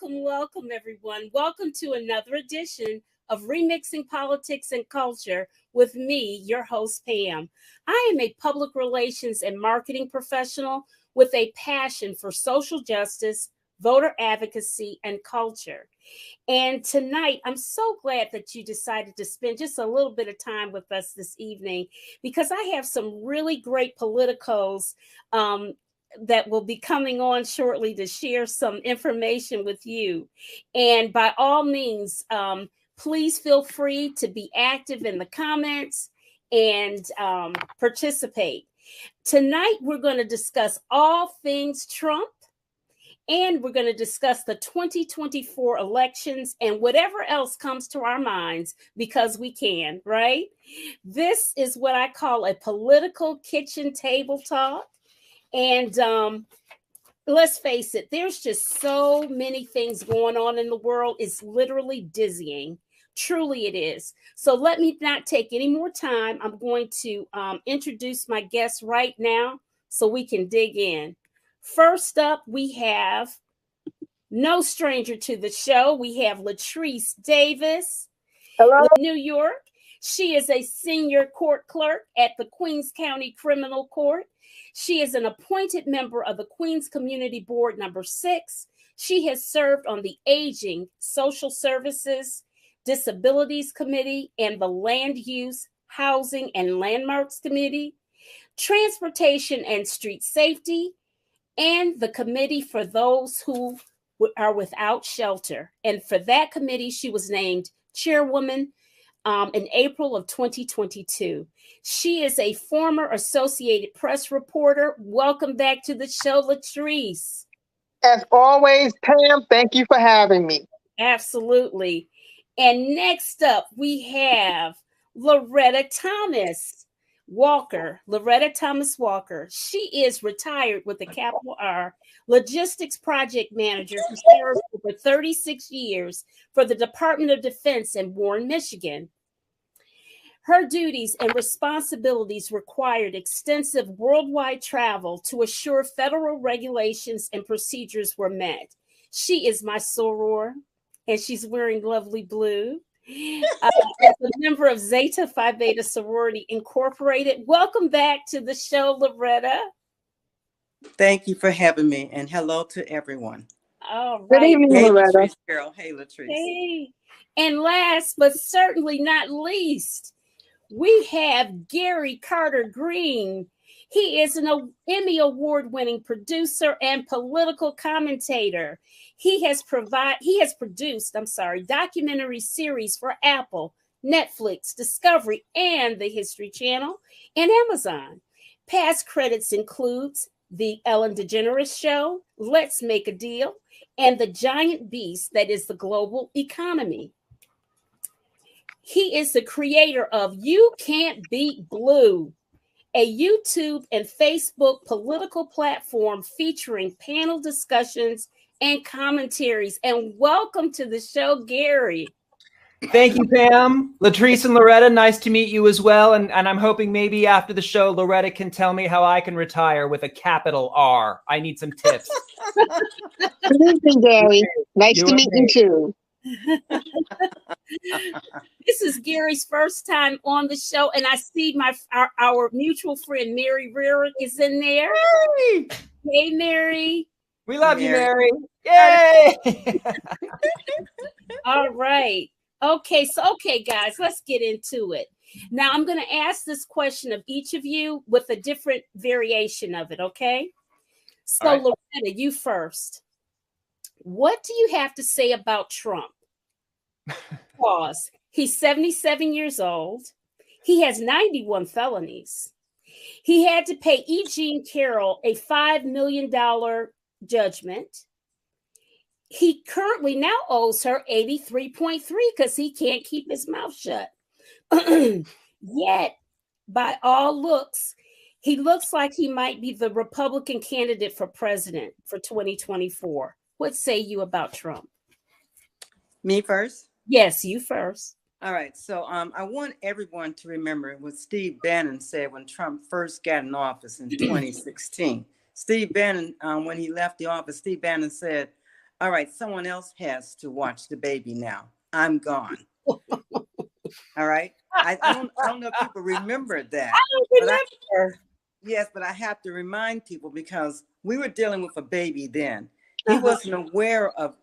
welcome, everyone. Welcome to another edition of Remixing Politics and Culture with me, your host, Pam. I am a public relations and marketing professional with a passion for social justice, voter advocacy, and culture. And tonight, I'm so glad that you decided to spend just a little bit of time with us this evening because I have some really great politicos that will be coming on shortly to share some information with you. And by all means, please feel free to be active in the comments and participate. Tonight, we're going to discuss all things Trump. And we're going to discuss the 2024 elections and whatever else comes to our minds because we can, right? This is what I call a political kitchen table talk. And let's face it, there's just so many things going on in the world. It's literally dizzying. Truly it is. So let me not take any more time. I'm going to introduce my guests right now so we can dig in. First up, we have no stranger to the show. We have Latrice Davis. Hello. In New York. She is a senior court clerk at the Queens County Criminal Court. She is an appointed member of the Queens Community Board number 6. She has served on the Aging, Social Services, Disabilities Committee, and the Land Use, Housing, and Landmarks Committee, Transportation and Street Safety, and the Committee for Those Who Are Without Shelter. And for that committee, she was named chairwoman in April of 2022. She is a former Associated Press reporter. Welcome back to the show, Latrice. As always, Pam, thank you for having me. Absolutely. And next up, we have Loretta Thomas Walker. She is retired with a capital R, logistics project manager who served for 36 years for the Department of Defense in Warren, Michigan. Her duties and responsibilities required extensive worldwide travel to assure federal regulations and procedures were met. She is my soror, and she's wearing lovely blue. As a member of Zeta Phi Beta Sorority Incorporated. Welcome back to the show, Loretta. Thank you for having me, and hello to everyone. All right. Good evening, Hey, Loretta. Latrice, girl. Hey, Latrice. Hey. And last but certainly not least, we have Gary Carter Green. He is an Emmy Award-winning producer and political commentator. He has produced documentary series for Apple, Netflix, Discovery, and the History Channel, and Amazon. Past credits includes The Ellen DeGeneres Show, Let's Make a Deal, and The Giant Beast That Is the Global Economy. He is the creator of You Can't Beat Blue, a YouTube and Facebook political platform featuring panel discussions and commentaries. And welcome to the show, Gary. Thank you, Pam. Latrice and Loretta, nice to meet you as well. And I'm hoping maybe after the show, Loretta can tell me how I can retire with a capital R. I need some tips. Good evening, Gary. Nice to meet you too. This is Gary's first time on the show, and I see our mutual friend Mary Rearick is in there. Hey, Hey, Mary. we love you, Mary. Yay! All right. Okay, guys, let's get into it. Now, I'm going to ask this question of each of you with a different variation of it, okay? So, right. Loretta, you first. What do you have to say about Trump? Pause. He's 77 years old. He has 91 felonies. He had to pay E. Jean Carroll a $5 million judgment. He currently now owes her 83.3 because he can't keep his mouth shut. Yet, by all looks, he looks like he might be the Republican candidate for president for 2024. What say you about Trump? Me first? Yes, you first. All right. So I want everyone to remember what Steve Bannon said when Trump first got in office in 2016. Steve Bannon, when he left the office, Steve Bannon said, All right, someone else has to watch the baby now. I'm gone. All right. I don't know if people remember that. I don't remember. Yes, but I have to remind people because we were dealing with a baby then. He wasn't aware of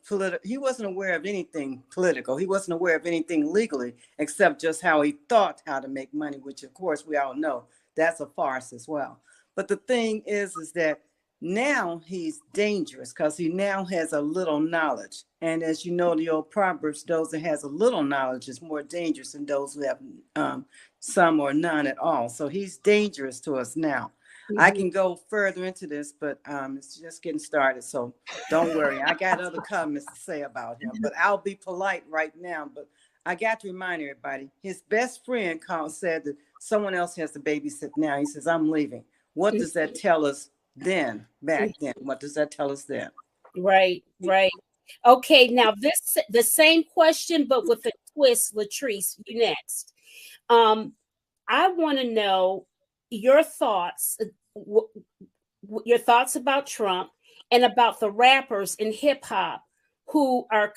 he wasn't aware of anything political. He wasn't aware of anything legally except just how he thought how to make money, which of course we all know that's a farce as well. But the thing is that now he's dangerous because he now has a little knowledge. And as you know, the old Proverbs, those that has a little knowledge is more dangerous than those who have some or none at all. So he's dangerous to us now. I can go further into this, but it's just getting started. So don't worry. I got other comments to say about him, but I'll be polite right now. But I got to remind everybody, his best friend said that someone else has to babysit now. He says, I'm leaving. What does that tell us then, back then? What does that tell us then? Right. Okay, now the same question, but with a twist. Latrice, you next. I want to know your thoughts about Trump and about the rappers in hip hop who are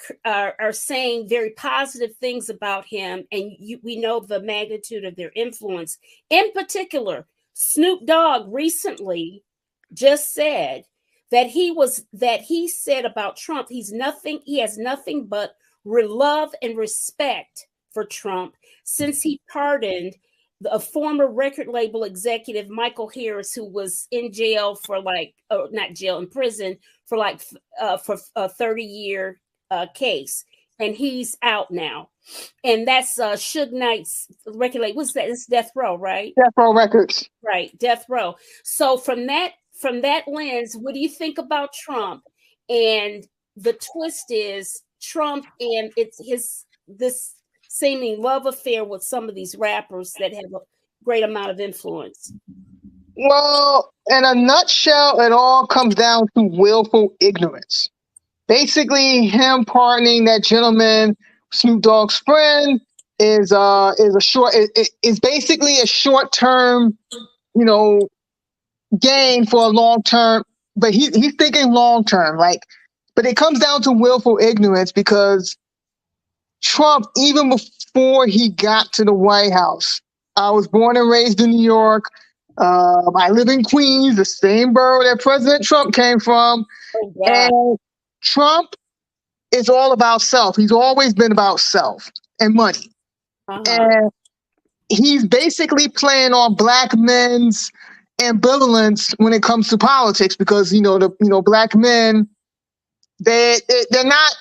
saying very positive things about him, and we know the magnitude of their influence. In particular, Snoop Dogg recently just said that he said about Trump, he has nothing but love and respect for Trump since he pardoned a former record label executive, Michael Harris, who was in jail for in prison for for a 30-year case. And he's out now. And that's Suge Knight's record label. What's that? It's Death Row, right? Death Row Records. Right, Death Row. So from that lens, what do you think about Trump? And the twist is Trump and this seeming love affair with some of these rappers that have a great amount of influence. Well, in a nutshell, it all comes down to willful ignorance. Basically, him pardoning that gentleman, Snoop Dogg's friend, is basically a short-term, gain for a long-term. But he's thinking long-term, But it comes down to willful ignorance because Trump, even before he got to the White House, I was born and raised in New York. I live in Queens, the same borough that President Trump came from. Oh, yeah. And Trump is all about self. He's always been about self and money. And he's basically playing on black men's ambivalence when it comes to politics because, black men, they're not,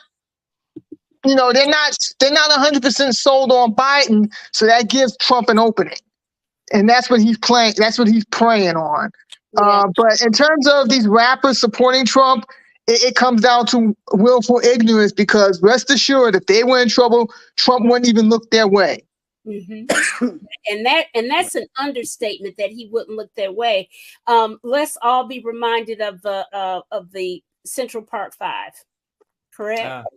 they're not 100% sold on Biden. So that gives Trump an opening. And that's what he's playing. That's what he's preying on. Yeah. But in terms of these rappers supporting Trump, it comes down to willful ignorance because rest assured, if they were in trouble, Trump wouldn't even look their way. Mm-hmm. and that's an understatement that he wouldn't look their way. Let's all be reminded of the Central Park 5, correct?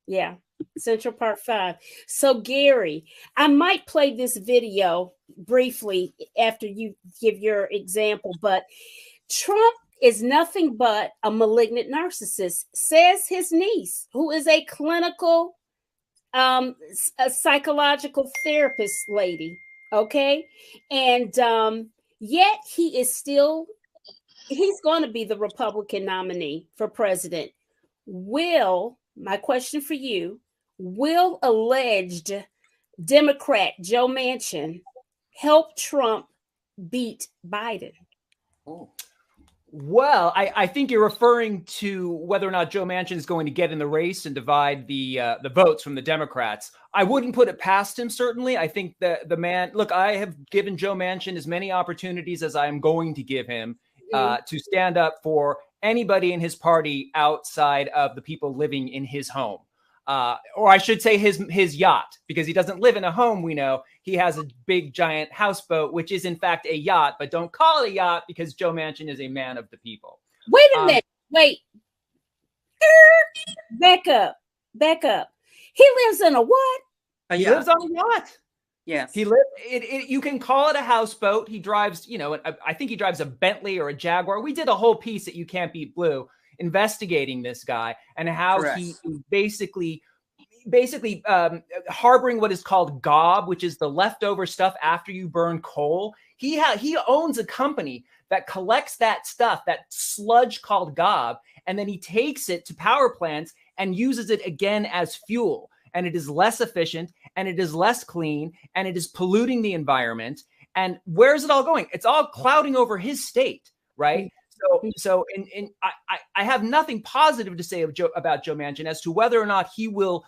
Yeah, Central Park 5. So Gary, I might play this video briefly after you give your example, but Trump is nothing but a malignant narcissist, says his niece, who is a clinical a psychological therapist lady. Okay. And yet he's going to be the Republican nominee for president. My question for you, will alleged Democrat Joe Manchin help Trump beat Biden? Oh. Well, I think you're referring to whether or not Joe Manchin is going to get in the race and divide the votes from the Democrats. I wouldn't put it past him, certainly. I think that the man, look, I have given Joe Manchin as many opportunities as I am going to give him to stand up for anybody in his party outside of the people living in his home. Or I should say his yacht, because he doesn't live in a home, we know. He has a big, giant houseboat, which is in fact a yacht, but don't call it a yacht because Joe Manchin is a man of the people. Wait a minute. Wait. Back up. He lives in a what? He lives on a yacht. Yes. You can call it a houseboat. He drives, I think he drives a Bentley or a Jaguar. We did a whole piece at You Can't Beat Blue. investigating this guy and how he basically harboring what is called gob, which is the leftover stuff after you burn coal. He owns a company that collects that stuff, that sludge called gob, and then he takes it to power plants and uses it again as fuel. And it is less efficient, and it is less clean, and it is polluting the environment. And where is it all going? It's all clouding over his state, right? So I have nothing positive to say about Joe Manchin as to whether or not he will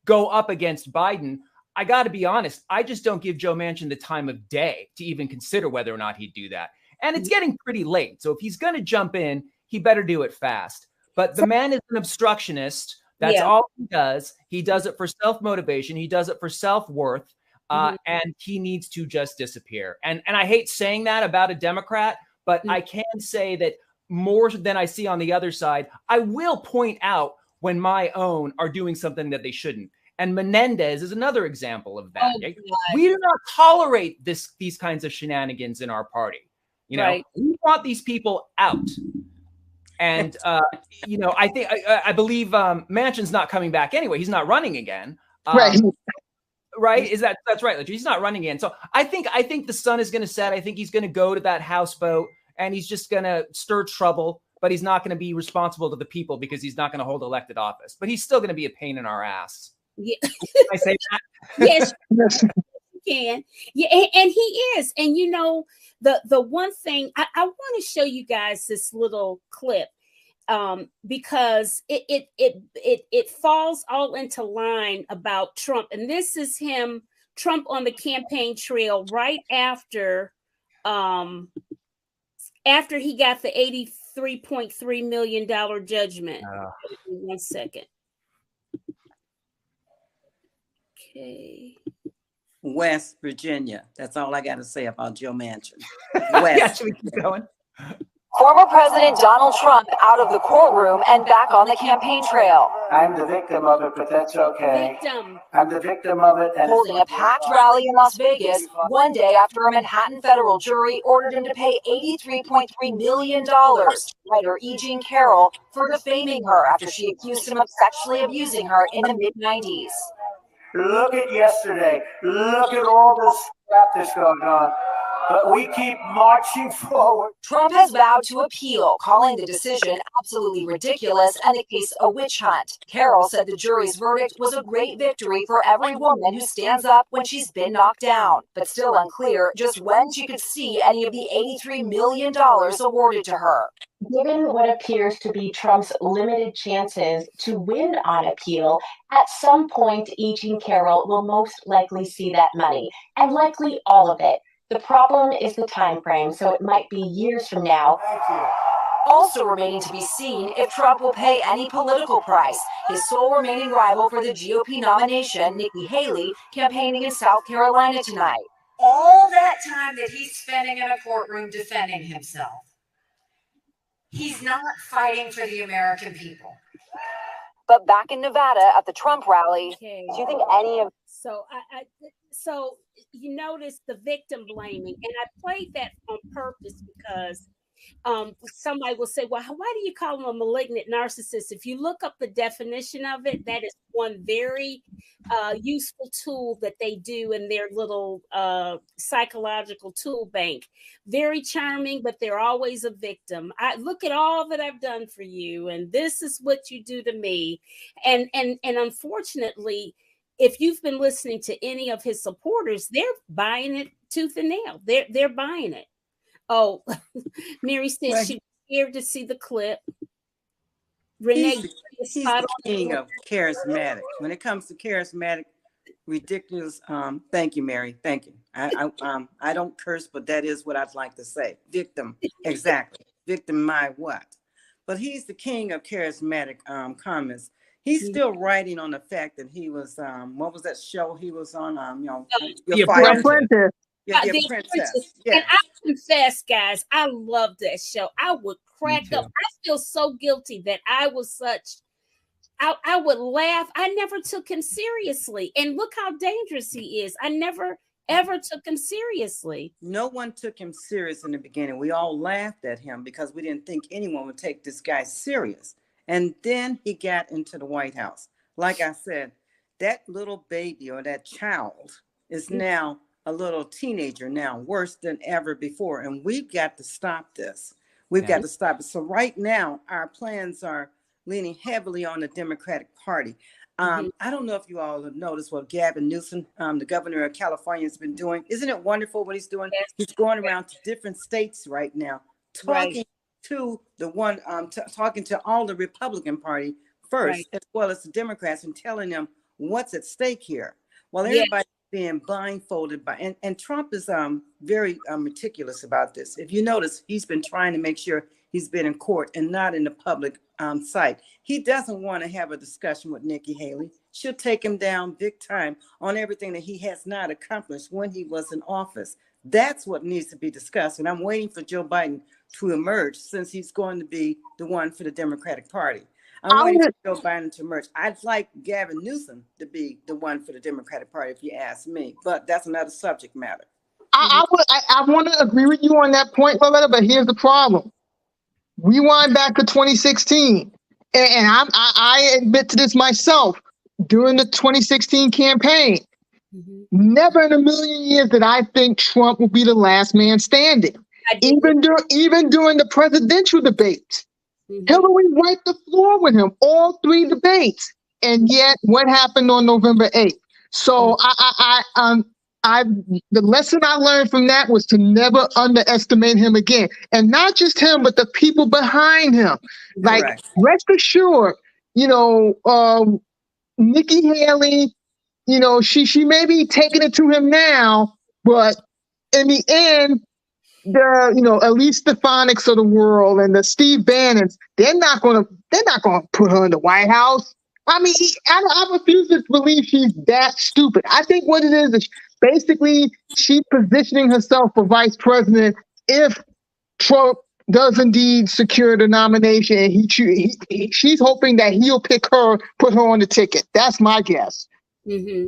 go up against Biden. I got to be honest. I just don't give Joe Manchin the time of day to even consider whether or not he'd do that. And it's getting pretty late. So if he's going to jump in, he better do it fast. But the man is an obstructionist. That's all he does. He does it for self-motivation. He does it for self-worth. And he needs to just disappear. And I hate saying that about a Democrat, but I can say that more than I see on the other side, I will point out when my own are doing something that they shouldn't. And Menendez is another example of that. We do not tolerate these kinds of shenanigans in our party. You know, we want these people out. And, you know, I believe Manchin's not coming back anyway. He's not running again. Right? That's right? He's not running again. So I think the sun is going to set. I think he's going to go to that houseboat and he's just going to stir trouble, but he's not going to be responsible to the people because he's not going to hold elected office. But he's still going to be a pain in our ass. Yeah. Can I say that? Yes, you can. Yeah, and he is. And you know, the one thing I want to show you guys this little clip. Because it falls all into line about Trump. And this is Trump on the campaign trail right after he got the $83.3 million judgment. 1 second. Okay. West Virginia. That's all I got to say about Joe Manchin. West. Should we keep going? Former President Donald Trump out of the courtroom and back on the campaign trail. I'm the victim of it, but that's okay. I'm the victim of it. And holding a packed rally in Las Vegas one day after a Manhattan federal jury ordered him to pay $83.3 million to writer E. Jean Carroll for defaming her after she accused him of sexually abusing her in the mid-90s. Look at yesterday. Look at all this crap that's going on. But we keep marching forward. Trump has vowed to appeal, calling the decision absolutely ridiculous and the case a witch hunt. Carroll said the jury's verdict was a great victory for every woman who stands up when she's been knocked down, but still unclear just when she could see any of the $83 million awarded to her. Given what appears to be Trump's limited chances to win on appeal, at some point, E. Jean Carroll will most likely see that money, and likely all of it. The problem is the time frame, so it might be years from now. Also remaining to be seen if Trump will pay any political price. His sole remaining rival for the GOP nomination, Nikki Haley, campaigning in South Carolina tonight. All that time that he's spending in a courtroom defending himself, he's not fighting for the American people. But back in Nevada at the Trump rally, do you think any of... So you notice the victim blaming, and I played that on purpose because somebody will say, well, why do you call him a malignant narcissist? If you look up the definition of it, that is one very useful tool that they do in their little psychological tool bank. Very charming, but they're always a victim. I look at all that I've done for you, and this is what you do to me. And unfortunately, if you've been listening to any of his supporters, they're buying it tooth and nail. They're buying it. Oh, Mary said she was scared to see the clip. Renee, he's the king of charismatic. When it comes to charismatic, ridiculous. Thank you, Mary. Thank you. I don't curse, but that is what I'd like to say. Victim, exactly. Victim, my what? But he's the king of charismatic comments. He's still writing on the fact that he was, what was that show he was on? The Apprentice. Yeah, The Apprentice. Yeah. And I confess, guys, I love that show. I would crack up. I feel so guilty that I was such, I would laugh. I never took him seriously. And look how dangerous he is. I never ever took him seriously. No one took him serious in the beginning. We all laughed at him because we didn't think anyone would take this guy serious. And then he got into the White House. Like I said, that little baby or that child is now a little teenager now, worse than ever before. And we've got to stop this. We've got to stop it. So right now, our plans are leaning heavily on the Democratic Party. I don't know if you all have noticed what Gavin Newsom, the governor of California, has been doing. Isn't it wonderful what he's doing? Yes. He's going around to different states right now, talking to the one, talking to all the Republican Party first, as well as the Democrats, and telling them what's at stake here. While everybody's being blindfolded by, and Trump is very meticulous about this. If you notice, he's been trying to make sure he's been in court and not in the public sight. He doesn't want to have a discussion with Nikki Haley. She'll take him down big time on everything that he has not accomplished when he was in office. That's what needs to be discussed. And I'm waiting for Joe Biden to emerge, since he's going to be the one for the Democratic Party. I'm waiting for Joe Biden to emerge. I'd like Gavin Newsom to be the one for the Democratic Party, if you ask me, but that's another subject matter. I want to agree with you on that point, Loretta, but here's the problem. We wind back to 2016, and I admit to this myself. During the 2016 campaign, never in a million years did I think Trump would be the last man standing. Even during the presidential debates, Hillary wiped the floor with him all 3 debates. And yet, what happened on November 8th? So the lesson I learned from that was to never underestimate him again. And not just him, but the people behind him. Like, rest assured, Nikki Haley, she may be taking it to him now, but in the end, the Elise Stefanik's of the world and the Steve Bannons, they're not gonna put her in the White House. I mean, I refuse to believe she's that stupid. I think what it is basically she's positioning herself for vice president if Trump does indeed secure the nomination, and she's hoping that he'll pick her, put her on the ticket. That's my guess. Yeah.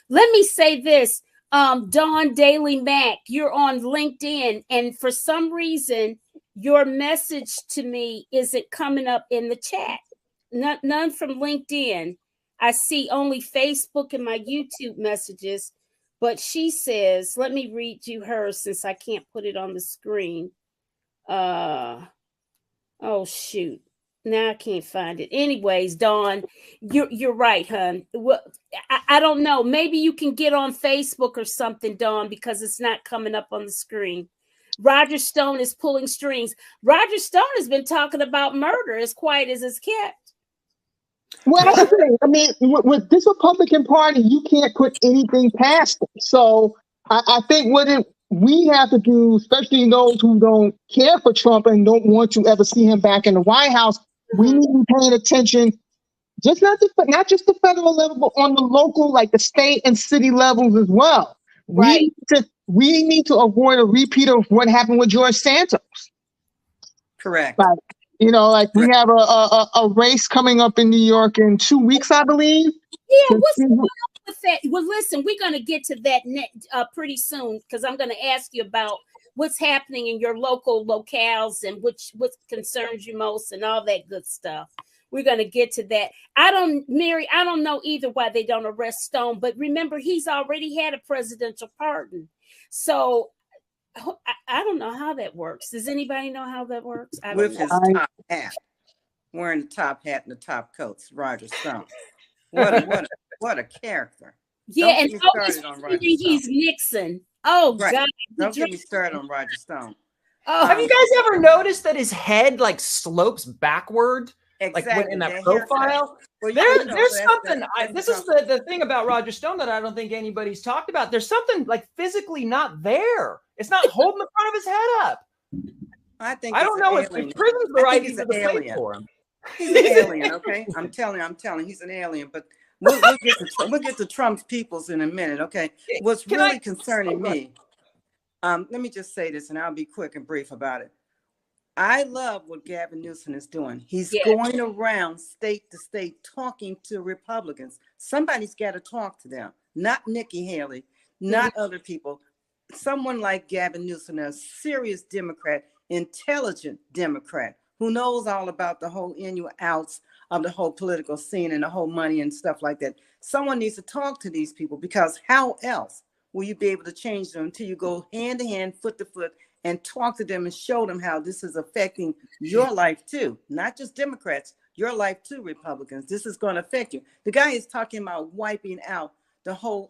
Let me say this. Dawn Daily Mac, you're on LinkedIn, and for some reason, your message to me isn't coming up in the chat. None from LinkedIn. I see only Facebook and my YouTube messages. But she says, let me read you hers since I can't put it on the screen. Oh, shoot. Now I can't find it. Anyways, Dawn, you're right, hon. Well, I don't know. Maybe you can get on Facebook or something, Dawn, because it's not coming up on the screen. Roger Stone is pulling strings. Roger Stone has been talking about murder as quiet as it's kept. Well, I mean, with this Republican Party, you can't put anything past them. So I think what we have to do, especially those who don't care for Trump and don't want to ever see him back in the White House, we need to be paying attention, not just the federal level, but on the local, like the state and city levels as well. Right. We need to avoid a repeat of what happened with George Santos. Correct. Like, we have a race coming up in New York in 2 weeks, I believe. Yeah, what's going on with that? Well, listen, we're going to get to that pretty soon, because I'm going to ask you about what's happening in your local locales and what concerns you most and all that good stuff. We're going to get to that. I don't know either why they don't arrest Stone, but remember, he's already had a presidential pardon. So I don't know how that works. Does anybody know how that works? With his top hat, wearing the top hat and the top coats, Roger Stone. What a character. Yeah, and he's Nixon. Oh, right. God. Don't get me started on Roger Stone. Have you guys ever noticed that his head slopes backward? Exactly. Like in that profile? Well, there's something. This is the thing about Roger Stone that I don't think anybody's talked about. There's something physically not there. It's not holding the front of his head up. I don't know if prison's the right thing to play for him. He's an alien, okay? I'm telling he's an alien, but we'll get to Trump's peoples in a minute, okay? What's really concerning me, let me just say this, and I'll be quick and brief about it. I love what Gavin Newsom is doing. He's going around state to state talking to Republicans, Somebody's got to talk to them, not Nikki Haley, not other people. Someone like Gavin Newsom, a serious Democrat, intelligent Democrat, who knows all about the whole in and outs of the whole political scene and the whole money and stuff like that. Someone needs to talk to these people, because how else will you be able to change them until you go hand to hand, foot to foot, and talk to them and show them how this is affecting your life too, not just Democrats, your life too, Republicans. This is going to affect you. The guy is talking about wiping out the whole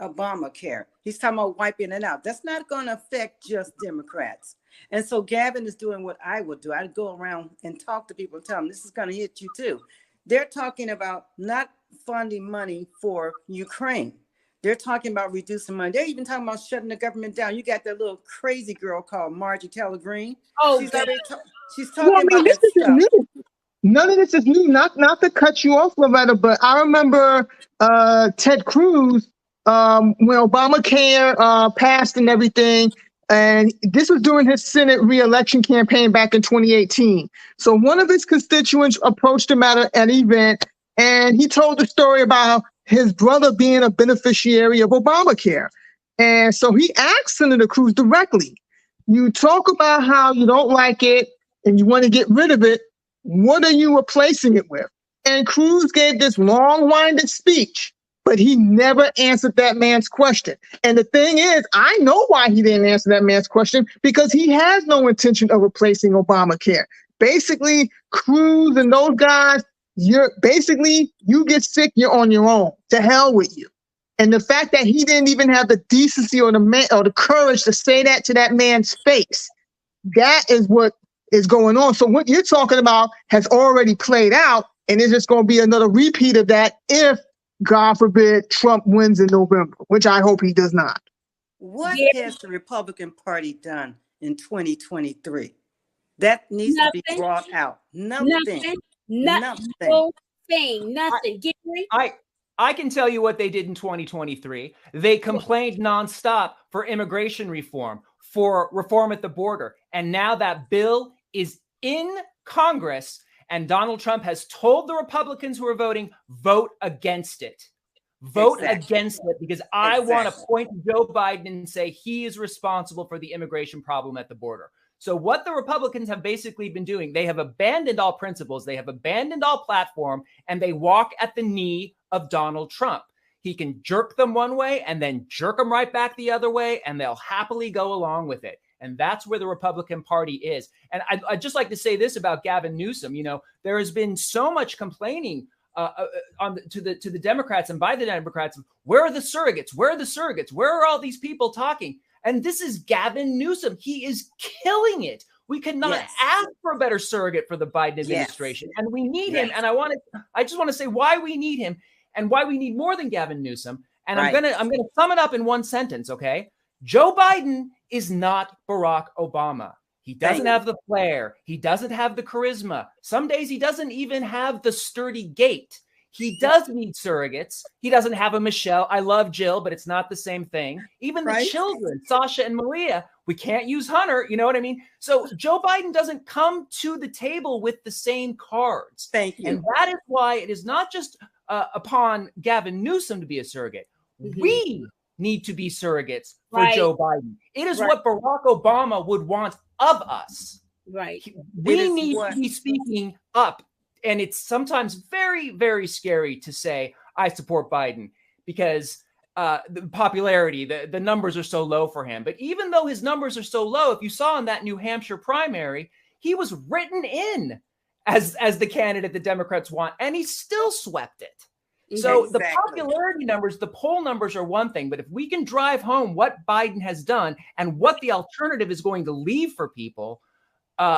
Obamacare. He's talking about wiping it out. That's not going to affect just Democrats. And so Gavin is doing what I would do. I'd go around and talk to people and tell them this is going to hit you too. They're talking about not funding money for Ukraine. They're talking about reducing money. They're even talking about shutting the government down. You got that little crazy girl called Margie Taylor Greene. Oh, she's talking about that stuff. New. None of this is new. Not to cut you off, Loretta, but I remember Ted Cruz when Obamacare passed and everything. And this was during his Senate re-election campaign back in 2018. So one of his constituents approached him at an event, and he told the story about his brother being a beneficiary of Obamacare. And so he asked Senator Cruz directly, you talk about how you don't like it and you want to get rid of it. What are you replacing it with? And Cruz gave this long-winded speech, but he never answered that man's question. And the thing is, I know why he didn't answer that man's question, because he has no intention of replacing Obamacare. Basically, Cruz and those guys, you get sick, you're on your own. To hell with you. And the fact that he didn't even have the decency or the courage to say that to that man's face, that is what is going on. So what you're talking about has already played out, and it's just going to be another repeat of that if, God forbid, Trump wins in November, which I hope he does not. What has the Republican Party done in 2023? That needs to be brought out. Nothing. I can tell you what they did in 2023. They complained nonstop for immigration reform, for reform at the border. And now that bill is in Congress, and Donald Trump has told the Republicans who are voting, vote against it. Vote against it, because I want to point to Joe Biden and say he is responsible for the immigration problem at the border. So what the Republicans have basically been doing, they have abandoned all principles, they have abandoned all platform, and they walk at the knee of Donald Trump. He can jerk them one way and then jerk them right back the other way, and they'll happily go along with it. And that's where the Republican Party is. And I'd just like to say this about Gavin Newsom. You know, there has been so much complaining to the Democrats and by the Democrats. Where are the surrogates? Where are the surrogates? Where are all these people talking? And this is Gavin Newsom. He is killing it. We could not ask for a better surrogate for the Biden administration. And we need him. And I just want to say why we need him and why we need more than Gavin Newsom. And I'm gonna sum it up in one sentence, okay? Joe Biden is not Barack Obama. He doesn't have the flair. He doesn't have the charisma. Some days he doesn't even have the sturdy gait. He does need surrogates. He doesn't have a Michelle. I love Jill, but it's not the same thing. Even the children, Sasha and Maria, we can't use Hunter. You know what I mean? So Joe Biden doesn't come to the table with the same cards. Thank you. And that is why it is not just upon Gavin Newsom to be a surrogate. Mm-hmm. We need to be surrogates for Joe Biden. It is what Barack Obama would want of us. Right. We need to be speaking up. And it's sometimes very, very scary to say, I support Biden, because the popularity, the numbers are so low for him. But even though his numbers are so low, if you saw in that New Hampshire primary, he was written in as the candidate the Democrats want, and he still swept it. So the popularity numbers, the poll numbers are one thing, but if we can drive home what Biden has done and what the alternative is going to leave for people,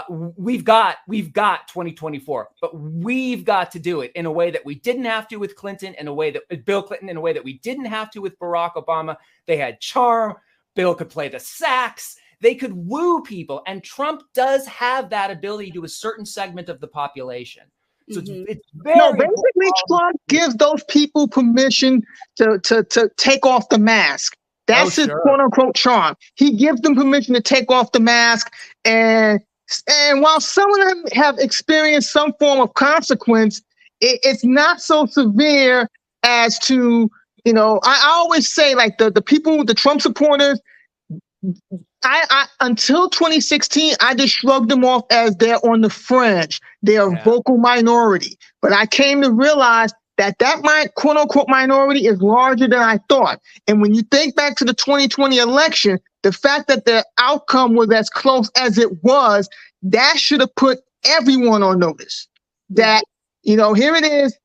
we've got 2024, but we've got to do it in a way that we didn't have to with Clinton, in a way that Bill Clinton, in a way that we didn't have to with Barack Obama. They had charm. Bill could play the sax. They could woo people. And Trump does have that ability to a certain segment of the population. So it's very basically Trump gives those people permission to take off the mask. That's his quote unquote charm. He gives them permission to take off the mask, and while some of them have experienced some form of consequence, it's not so severe as to, you know, I always say like the people, the Trump supporters, I until 2016, I just shrugged them off as they're on the fringe. They're a vocal minority. But I came to realize that quote unquote minority is larger than I thought. And when you think back to the 2020 election, the fact that the outcome was as close as it was, that should have put everyone on notice. That, you know, here it is.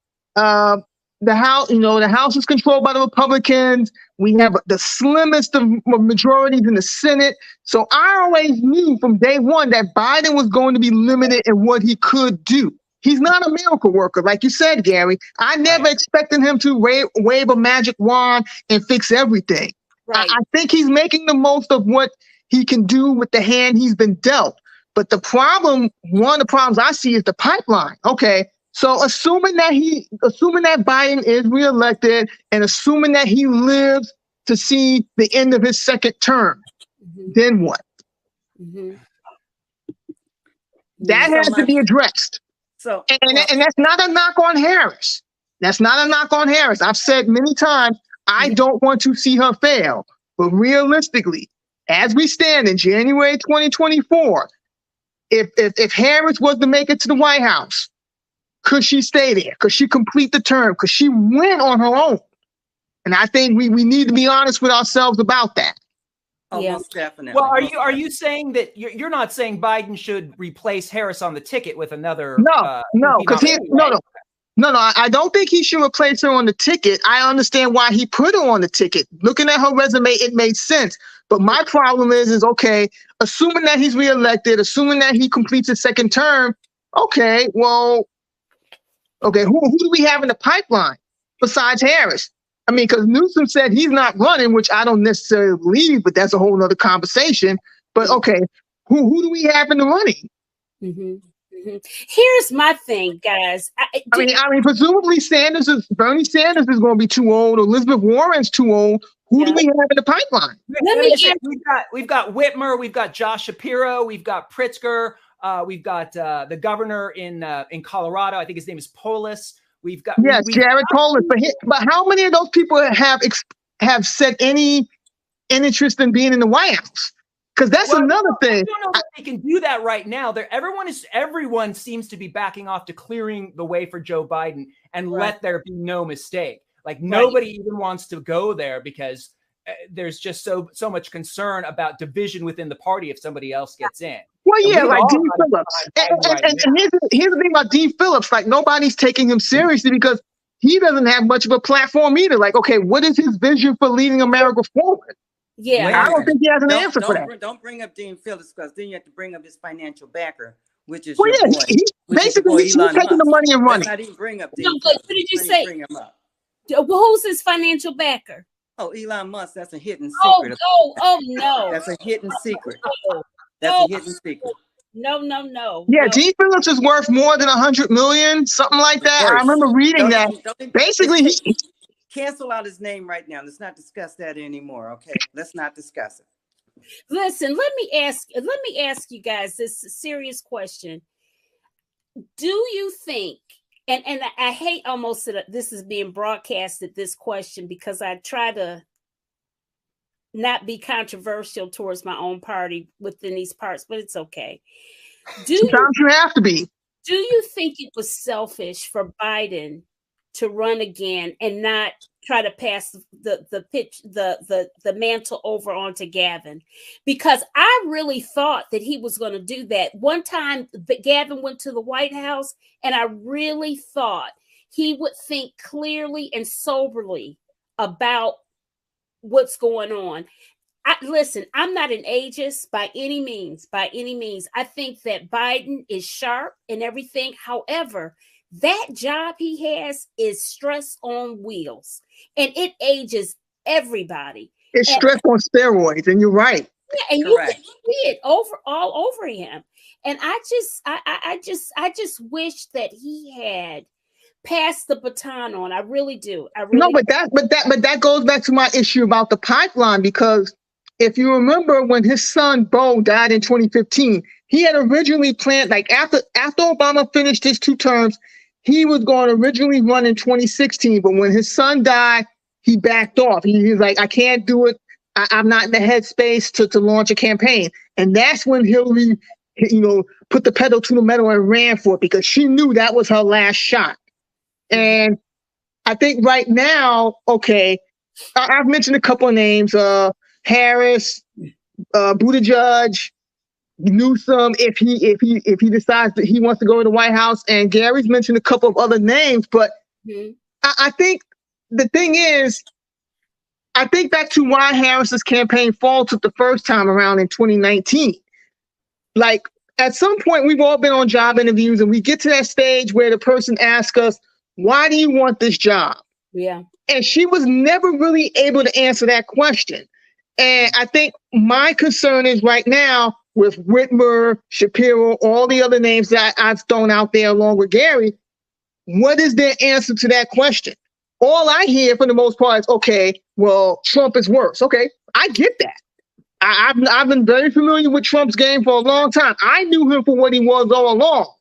The House, you know, the House is controlled by the Republicans. We have the slimmest of majorities in the Senate. So I always knew from day one that Biden was going to be limited in what he could do. He's not a miracle worker, like you said, Gary. I never expected him to wave a magic wand and fix everything. Right. I think he's making the most of what he can do with the hand he's been dealt. But the problem, one of the problems I see is the pipeline. Okay. So assuming that Biden is reelected and assuming that he lives to see the end of his second term, then what? That has to be addressed. And that's not a knock on Harris. That's not a knock on Harris. I've said many times, I don't want to see her fail. But realistically, as we stand in January 2024, if Harris was to make it to the White House, could she stay there? Could she complete the term? Could she win on her own? And I think we need to be honest with ourselves about that. Oh, yeah. Most definitely. Well, are you saying that you're not saying Biden should replace Harris on the ticket with another? No, I don't think he should replace her on the ticket. I understand why he put her on the ticket. Looking at her resume, it made sense. But my problem is okay, assuming that he's reelected, assuming that he completes his second term, okay, well, okay, who do we have in the pipeline besides Harris? I mean, because Newsom said he's not running, which I don't necessarily believe, but that's a whole nother conversation. But okay, who do we have in the running? Here's my thing, guys. I mean, presumably Bernie Sanders is going to be too old. Elizabeth Warren's too old. Who do we have in the pipeline? We've got Whitmer, we've got Josh Shapiro, we've got Pritzker, we've got the governor in Colorado. I think his name is Polis. We've got Jared Polis. But how many of those people have said any interest in being in the White House? Because that's another thing. I don't know that they can do that right now. Everyone seems to be backing off to clearing the way for Joe Biden and let there be no mistake. Like nobody even wants to go there because there's just so much concern about division within the party if somebody else gets in. Well, yeah, like Dean Phillips. And here's the thing about Dean Phillips. Like nobody's taking him seriously because he doesn't have much of a platform either. Like, okay, what is his vision for leading America forward? Yeah, I don't think he has an answer for that. Don't bring up Dean Phillips because then you have to bring up his financial backer, which is basically he's taking the money and running. Not even bring up Dean. No, but what did you say? Bring him up. Well, who's his financial backer? Oh, Elon Musk. That's a hidden secret. Oh no. That's a hidden secret. That's a hidden secret. No. Yeah, Dean Phillips is worth more than 100 million, something like that. I remember reading that. Basically, cancel out his name right now. Let's not discuss that anymore. Okay, let's not discuss it. Listen, let me ask you guys this serious question. Do you think? And I hate almost that this is being broadcasted, this question, because I try to not be controversial towards my own party within these parts, but it's okay. Sometimes you have to be. Do you think it was selfish for Biden to run again and not try to pass the mantle over onto Gavin? Because I really thought that he was going to do that. One time Gavin went to the White House and I really thought he would think clearly and soberly about what's going on. Listen, I'm not an ageist by any means. I think that Biden is sharp and everything. However, that job he has is stress on wheels, and it ages everybody. It's stress on steroids, and you're right. Yeah, and correct. You can see it all over him. And I just wish that he had passed the baton on. I really do. But that goes back to my issue about the pipeline, because if you remember when his son Bo died in 2015, he had originally planned, like after Obama finished his 2 terms, he was going to originally run in 2016, but when his son died, he backed off. He's like, I can't do it. I'm not in the headspace to launch a campaign. And that's when Hillary, put the pedal to the metal and ran for it because she knew that was her last shot. And I think right now, okay, I've mentioned a couple of names, Harris, Buttigieg, Newsom, if he decides that he wants to go to the White House, and Gary's mentioned a couple of other names, but I think the thing is, I think back to why Harris's campaign faltered the first time around in 2019. Like, at some point, we've all been on job interviews, and we get to that stage where the person asks us, why do you want this job? Yeah. And she was never really able to answer that question. And I think my concern is right now with Whitmer, Shapiro, all the other names that I've thrown out there along with Gary, what is their answer to that question? All I hear for the most part is, okay, well, Trump is worse. Okay, I get that. I've been very familiar with Trump's game for a long time. I knew him for what he was all along.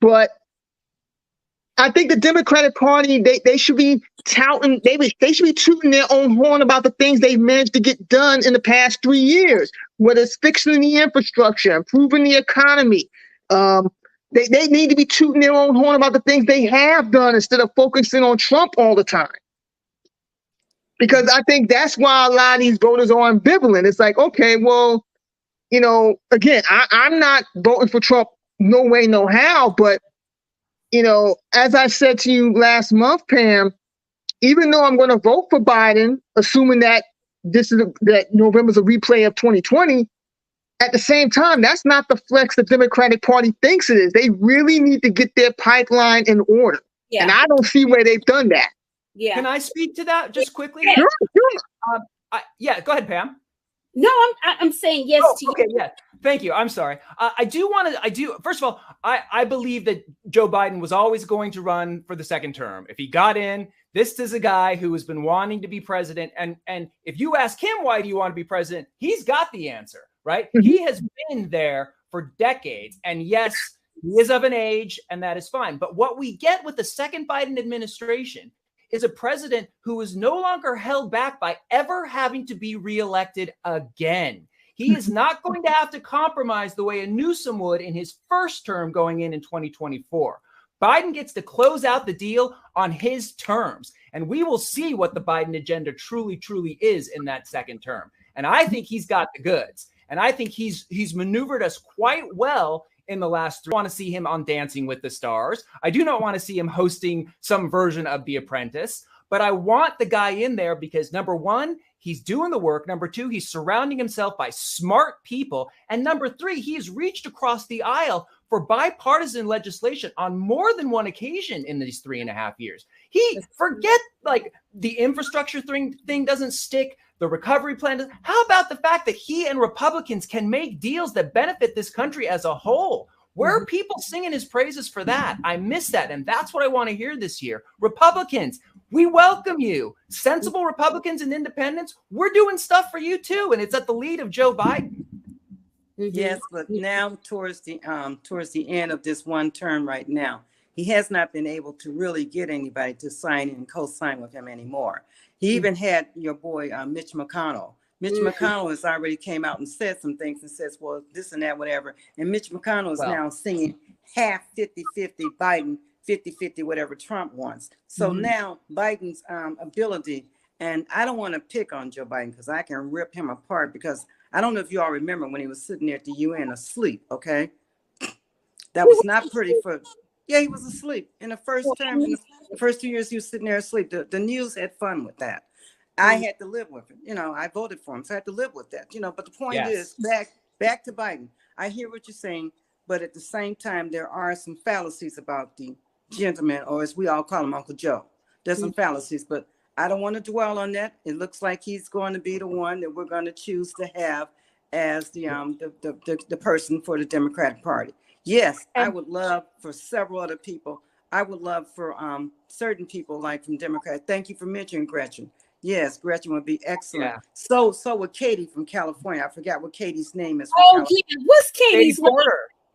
But I think the Democratic Party, they should be touting, they should be tooting their own horn about the things they've managed to get done in the past 3 years, whether it's fixing the infrastructure, improving the economy. They need to be tooting their own horn about the things they have done instead of focusing on Trump all the time. Because I think that's why a lot of these voters are ambivalent. It's like, okay, well, again, I'm not voting for Trump no way, no how, but as I said to you last month, Pam, even though I'm going to vote for Biden, assuming that that November's a replay of 2020, at the same time, that's not the flex the Democratic Party thinks it is. They really need to get their pipeline in order. Yeah. And I don't see where they've done that. Yeah. Can I speak to that just quickly? Sure. Yeah, go ahead, Pam. No, I'm saying yes to you. Okay, yeah. Thank you. I'm sorry. First of all, I believe that Joe Biden was always going to run for the second term. If he got in, this is a guy who has been wanting to be president. And if you ask him, why do you want to be president? He's got the answer, right? Mm-hmm. He has been there for decades. And yes, he is of an age, and that is fine. But what we get with the second Biden administration is a president who is no longer held back by ever having to be reelected again. He is not going to have to compromise the way a Newsom would in his first term going in 2024. Biden gets to close out the deal on his terms, and we will see what the Biden agenda truly, truly is in that second term. And I think he's got the goods, and I think he's maneuvered us quite well in the last 3. I want to see him on Dancing with the Stars. I do not want to see him hosting some version of The Apprentice, but I want the guy in there because, number one, he's doing the work. Number two, he's surrounding himself by smart people. And number three, he's reached across the aisle for bipartisan legislation on more than one occasion in these 3.5 years. Forget like the infrastructure thing doesn't stick. The recovery plan. How about the fact that he and Republicans can make deals that benefit this country as a whole? Where are people singing his praises for that? I miss that. And that's what I want to hear this year. Republicans, we welcome you. Sensible Republicans and independents, we're doing stuff for you too. And it's at the lead of Joe Biden. Yes, but now towards the end of this one term right now, he has not been able to really get anybody to sign and co-sign with him anymore. He even had your boy, Mitch McConnell. Mitch McConnell has already came out and said some things and says, well, this and that, whatever. And Mitch McConnell is now singing half 50-50 Biden, 50-50 whatever Trump wants. So now Biden's ability, and I don't want to pick on Joe Biden because I can rip him apart because I don't know if you all remember when he was sitting there at the UN asleep, okay? That was not pretty for... Yeah, he was asleep in the first term. In the first 2 years, he was sitting there asleep. The news had fun with that. I had to live with it. I voted for him, so I had to live with that. But the point is, back to Biden. I hear what you're saying, but at the same time, there are some fallacies about the gentleman, or as we all call him, Uncle Joe. There's some fallacies, but I don't want to dwell on that. It looks like he's going to be the one that we're going to choose to have as the person for the Democratic Party. Yes, I would love for several other people. I would love for certain people like from Democrats. Thank you for mentioning Gretchen. Yes, Gretchen would be excellent. Yeah. So would Katie from California. I forgot what Katie's name is. Yeah. What's Katie's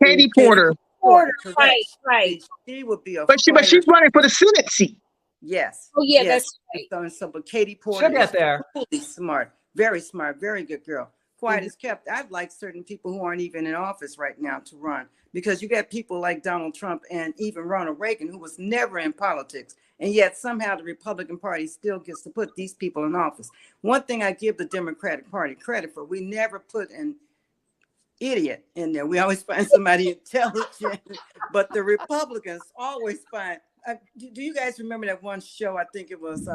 Katie Porter. reporter. correct. Right. She would be a But she's running for the Senate seat. Yes. Oh yeah, yes. that's right. So, but Katie Porter She'll get is there. really smart, very good girl. Quiet as kept. I'd like certain people who aren't even in office right now to run, because you got people like Donald Trump and even Ronald Reagan, who was never in politics, and yet somehow the Republican Party still gets to put these people in office. One thing I give the Democratic Party credit for: we never put an idiot in there. We always find somebody intelligent, but the Republicans always find. Do you guys remember that one show? I think it was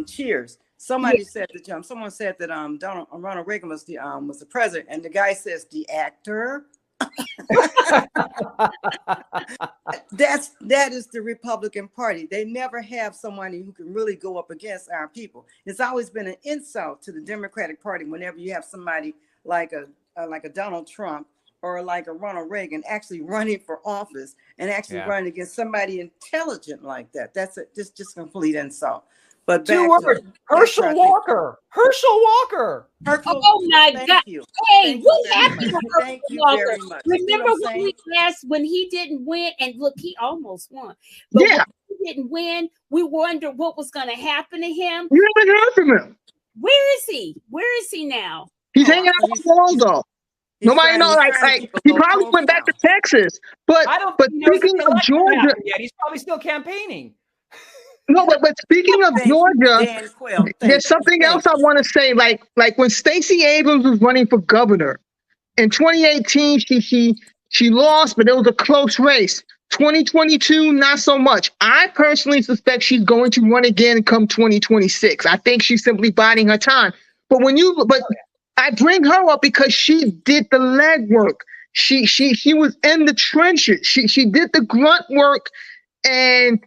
Cheers. Somebody said that someone said that Ronald Reagan was the president, and the guy says the actor. That is the Republican Party. They never have somebody who can really go up against our people. It's always been an insult to the Democratic Party whenever you have somebody like a Donald Trump or like a Ronald Reagan actually running for office and actually running against somebody intelligent like that. That's just complete insult. But Two words: Herschel Walker. Herschel Walker. Oh my God! You. Hey, what happened to Thank you very much. Remember when we asked when he didn't win, and look, he almost won. But when he didn't win, we wondered what was going to happen to him. You haven't heard from him. Where is he? Where is he now? He's hanging out with Waldo. Nobody knows. Like he probably went back to Texas. But speaking of Georgia, he's probably still campaigning. No, but speaking of Georgia, there's something else I want to say. Like when Stacey Abrams was running for governor in 2018, she lost, but it was a close race. 2022, not so much. I personally suspect she's going to run again come 2026. I think she's simply biding her time. But I bring her up because she did the legwork. She was in the trenches. She did the grunt work, and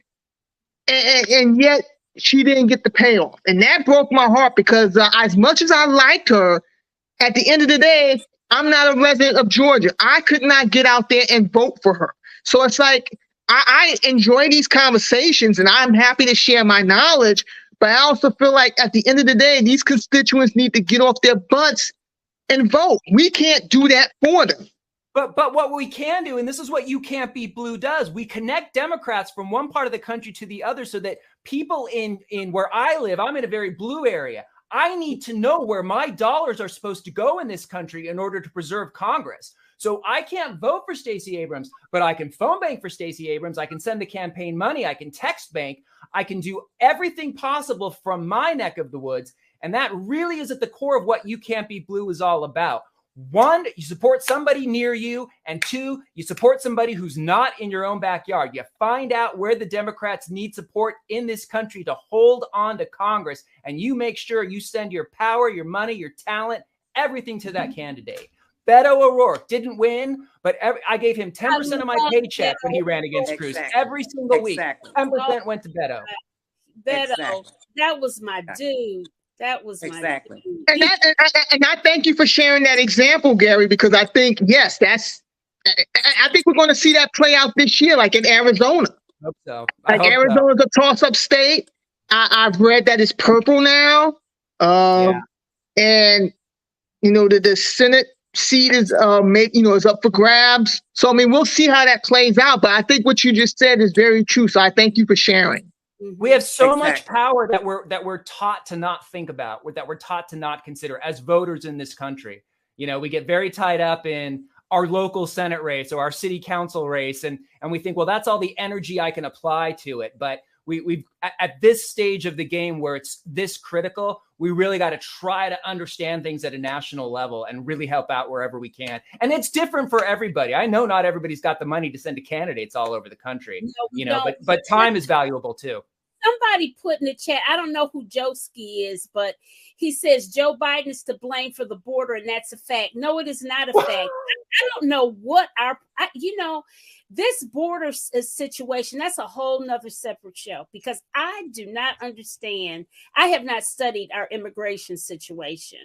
yet she didn't get the payoff. And that broke my heart because as much as I liked her, at the end of the day, I'm not a resident of Georgia. I could not get out there and vote for her. So it's like, I enjoy these conversations and I'm happy to share my knowledge, but I also feel like at the end of the day, these constituents need to get off their butts and vote. We can't do that for them. But what we can do, and this is what You Can't Beat Blue does, we connect Democrats from one part of the country to the other so that people in where I live, I'm in a very blue area. I need to know where my dollars are supposed to go in this country in order to preserve Congress. So I can't vote for Stacey Abrams, but I can phone bank for Stacey Abrams. I can send the campaign money. I can text bank. I can do everything possible from my neck of the woods. And that really is at the core of what You Can't Beat Blue is all about. One, you support somebody near you, and two, you support somebody who's not in your own backyard. You find out where the Democrats need support in this country to hold on to Congress, and you make sure you send your power, your money, your talent, everything to that candidate. Beto O'Rourke didn't win, but I gave him 10% of my paycheck when he ran against Cruz. Every single week, 10% went to Beto. Beto, that was my dude. That was my dude. And I thank you for sharing that example, Gary, because I think, yes, I think we're going to see that play out this year, like in Arizona. I hope so. Arizona's a toss-up state. I've read that it's purple now. And, the Senate seat is is up for grabs. So, I mean, we'll see how that plays out. But I think what you just said is very true. So I thank you for sharing. We have so much power that we're taught to not think about, that we're taught to not consider as voters in this country. We get very tied up in our local Senate race or our city council race, and we think, well, that's all the energy I can apply to it. But we've at this stage of the game where it's this critical, we really got to try to understand things at a national level and really help out wherever we can. And it's different for everybody. I know not everybody's got the money to send to candidates all over the country, but time is valuable too. Somebody put in the chat, I don't know who Joski is, but he says Joe Biden is to blame for the border, and that's a fact. No, it is not a fact. I don't know what this border situation, that's a whole nother separate show, because I do not understand. I have not studied our immigration situation.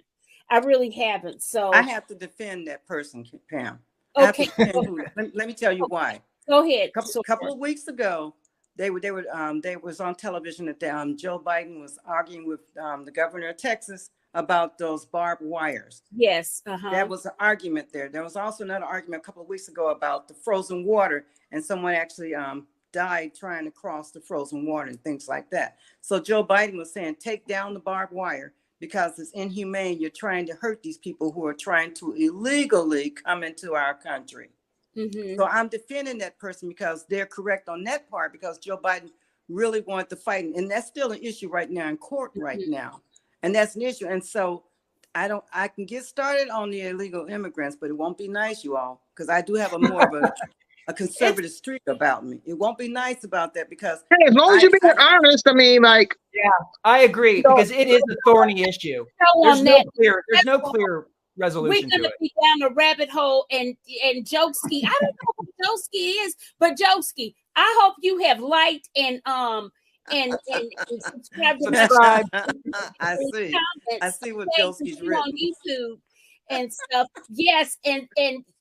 I really haven't. So I have to defend that person, Pam. Okay. Let me tell you why. Go ahead. A couple of weeks ago, they was on television that Joe Biden was arguing with the governor of Texas about those barbed wires. Yes. That was an argument there. There was also another argument a couple of weeks ago about the frozen water, and someone actually died trying to cross the frozen water and things like that. So Joe Biden was saying, take down the barbed wire because it's inhumane. You're trying to hurt these people who are trying to illegally come into our country. Mm-hmm. So I'm defending that person because they're correct on that part, because Joe Biden really wanted to fight. And that's still an issue right now in court right now. And that's an issue. And so I can get started on the illegal immigrants, but it won't be nice, you all, because I do have a more of a conservative streak about me. It won't be nice about that because hey, as long as you're being honest, I mean, like, yeah, I agree, because it is a thorny issue. There's no clear resolution. We're gonna be down a rabbit hole, and Jokesky. I don't know who Jokesky is, but Jokesky, I hope you have liked and subscribed. I see what Jokesky's written on YouTube and stuff. Yes, and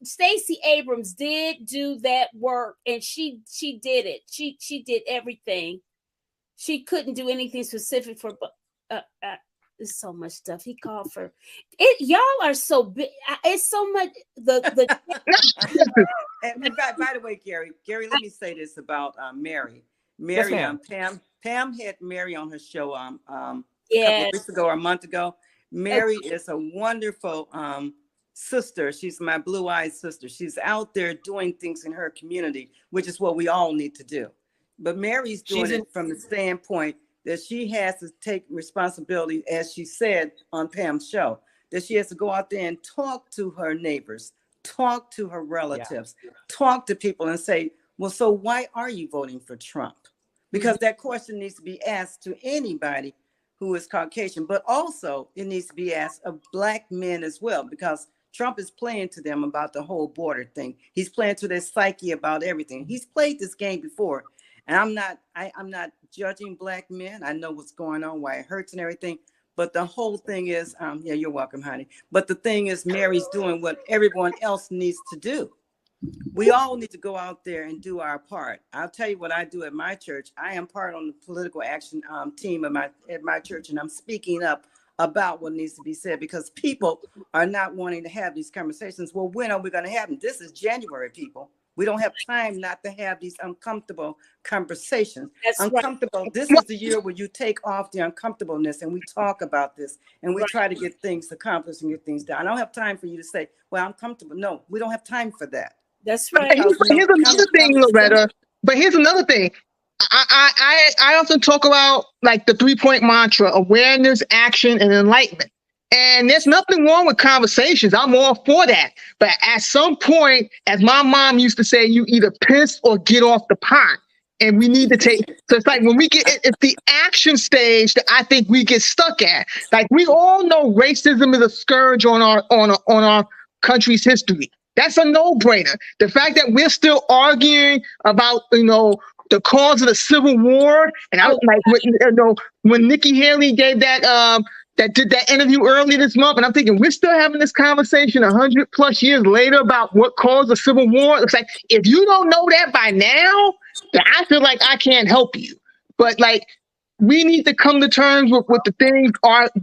Stacey Abrams did do that work, and she did it. She did everything. She couldn't do anything specific for, but there's so much stuff he called for. It y'all are so big. It's so much the. And by the way, Gary, let me say this about Mary. Yes, Pam had Mary on her show a couple Yes. of weeks ago or a month ago. Mary is a wonderful sister. She's my blue-eyed sister. She's out there doing things in her community, which is what we all need to do. But Mary's doing it from the standpoint that she has to take responsibility, as she said on Pam's show, that she has to go out there and talk to her neighbors, talk to her relatives, talk to people and say, well, so why are you voting for Trump? Because that question needs to be asked to anybody who is Caucasian, but also it needs to be asked of Black men as well, because Trump is playing to them about the whole border thing. He's playing to their psyche about everything. He's played this game before. And I'm not judging Black men. I know what's going on, why it hurts and everything. But the whole thing is, yeah, you're welcome, honey. But the thing is, Mary's doing what everyone else needs to do. We all need to go out there and do our part. I'll tell you what I do at my church. I am part on the political action team at my church, and I'm speaking up about what needs to be said, because people are not wanting to have these conversations. Well, when are we going to have them? This is January, people. We don't have time not to have these uncomfortable conversations. That's uncomfortable. Right. This is the year where you take off the uncomfortableness and we talk about this and we try to get things accomplished and get things done. I don't have time for you to say, well, I'm comfortable. No, we don't have time for that. That's right. Here's another thing, Loretta. But here's another thing. I often talk about like the 3-point mantra: awareness, action, and enlightenment. And there's nothing wrong with conversations. I'm all for that. But at some point, as my mom used to say, you either piss or get off the pot. And we need to take, so it's like when we get, it's the action stage that I think we get stuck at. Like, we all know racism is a scourge on our country's history. That's a no-brainer. The fact that we're still arguing about, the cause of the Civil War, and I was like, when Nikki Haley gave that did that interview early this month, and I'm thinking we're still having this conversation 100+ years later about what caused the Civil War. It's like, if you don't know that by now, then I feel like I can't help you. But like, we need to come to terms with the things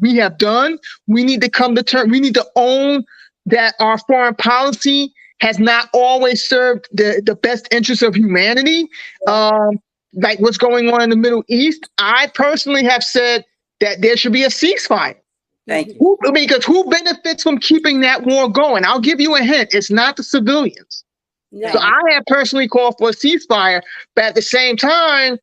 we have done. We need to come to terms. We need to own that our foreign policy has not always served the best interests of humanity. Like what's going on in the Middle East, I personally have said that there should be a ceasefire. Thank you. Because who benefits from keeping that war going? I'll give you a hint. It's not the civilians. No. So I have personally called for a ceasefire, but at the same time,